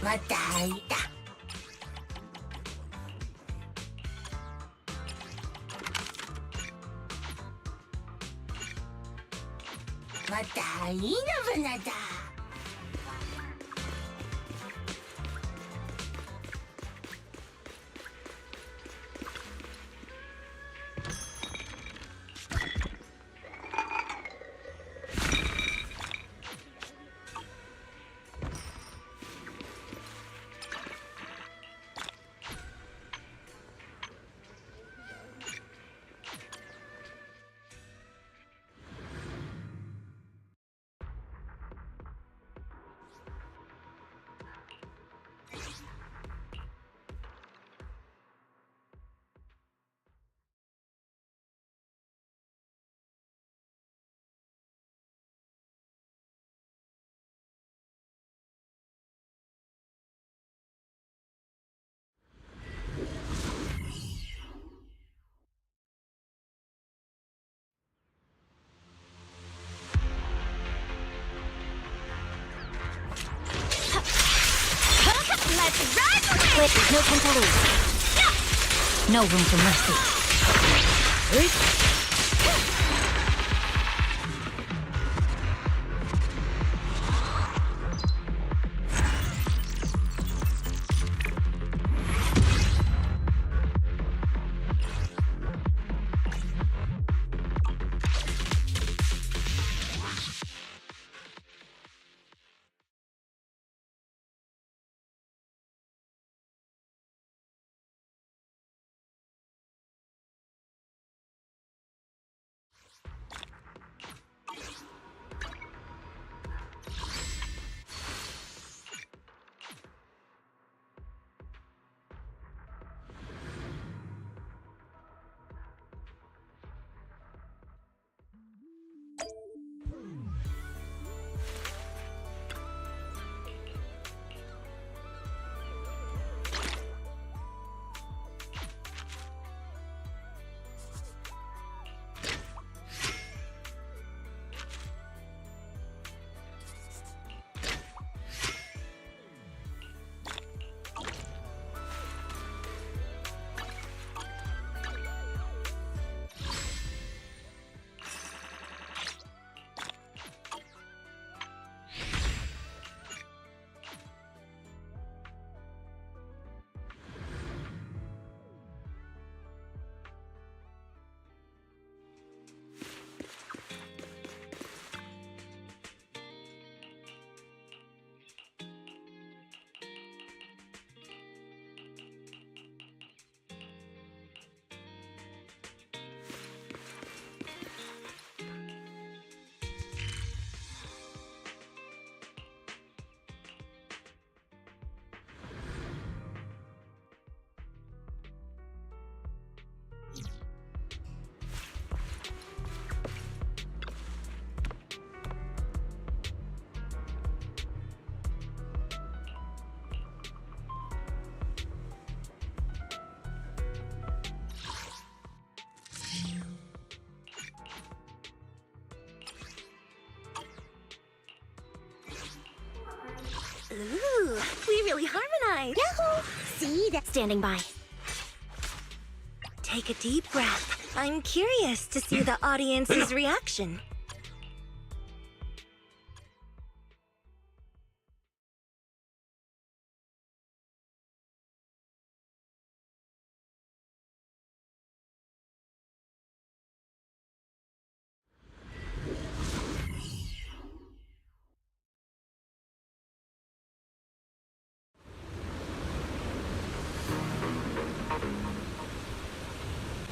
また開いた。またいいのぶなだ。There's no time to lose. No room for mercy. Ooh, we really harmonized. Yahoo! See, that's standing by. Take a deep breath. I'm curious to see the audience's reaction.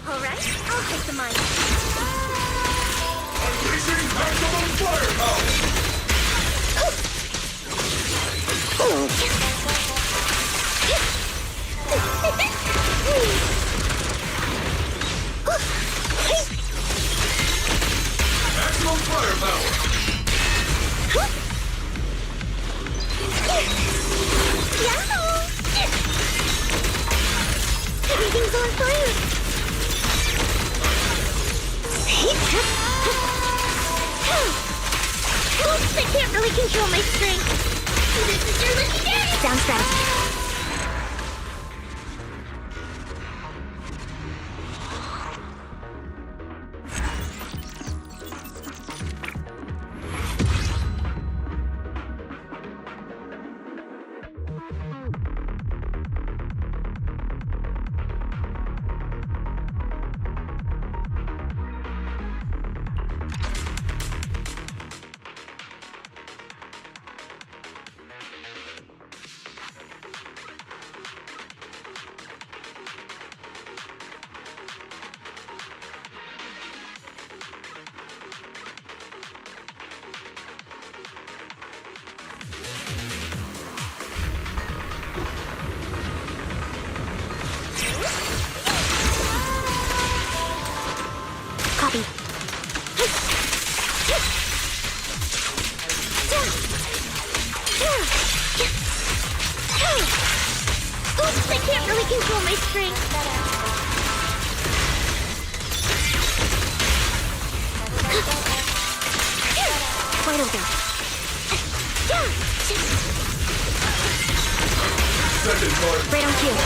All right, I'll take the mic. Unleashing maximum firepower! Maximum firepower! Yahoo! Everything's on fire! Oops, I can't really control my strength. This is your lucky day! Sound strategy. Copy. Oops, I can't really control my strength. Quite okay. Second part. Right on cue.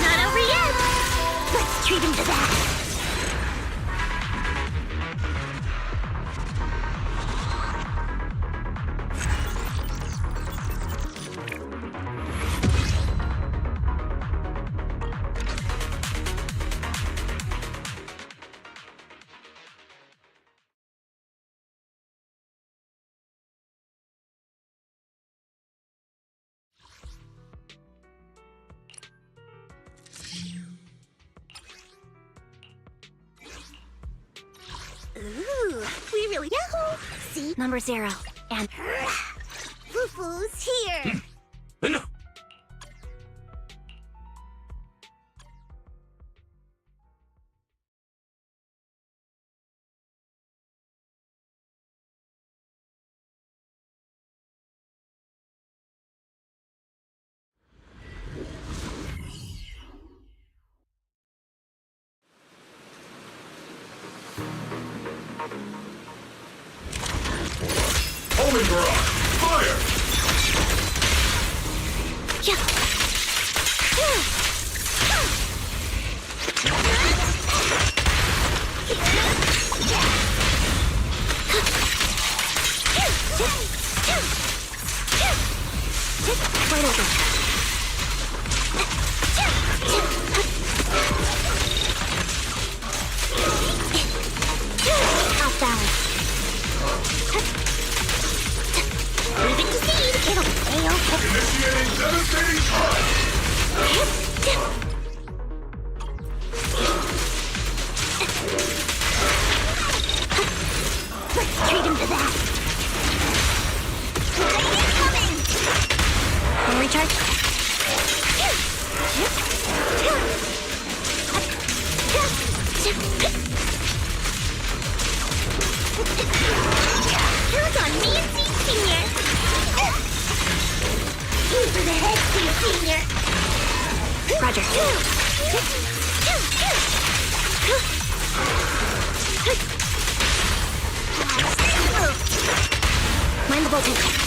Not over yet. Let's treat him to that. Ooh, we really Yahoo! See? Number 0. And Foo-Foo's here! Homing barrage! Fire! Quite okay. Off balance. Leave it to Seed. It'll be A-okay. Initiating devastating Mind the voltage.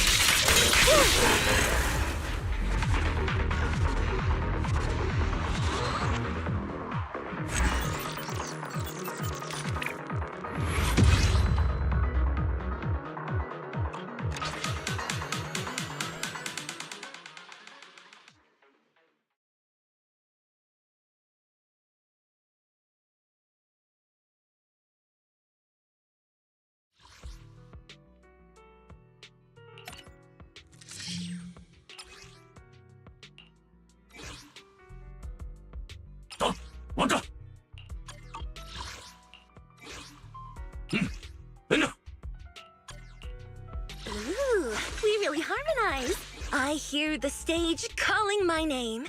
Ooh, we really harmonize. I hear the stage calling my name.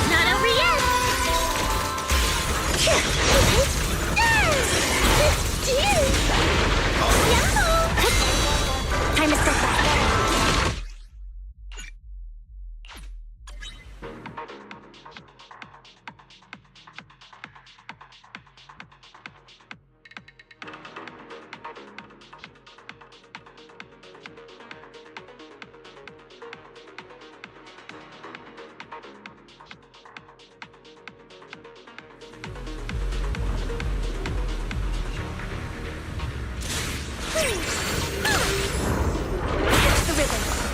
Not over yet! Time to step back.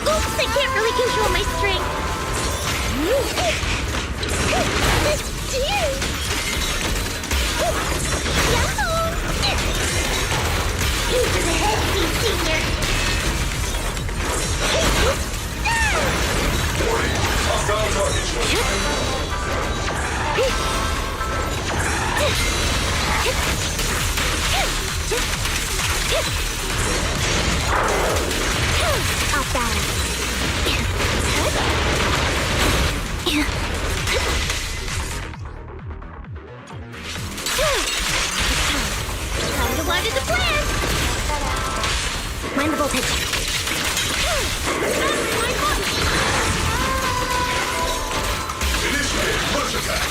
Oops, I can't really control my strength. Into the head, Senior. Hostile Off balance. Time to water the plant. Mind the voltage. Initiate push attack.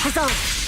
Resolve.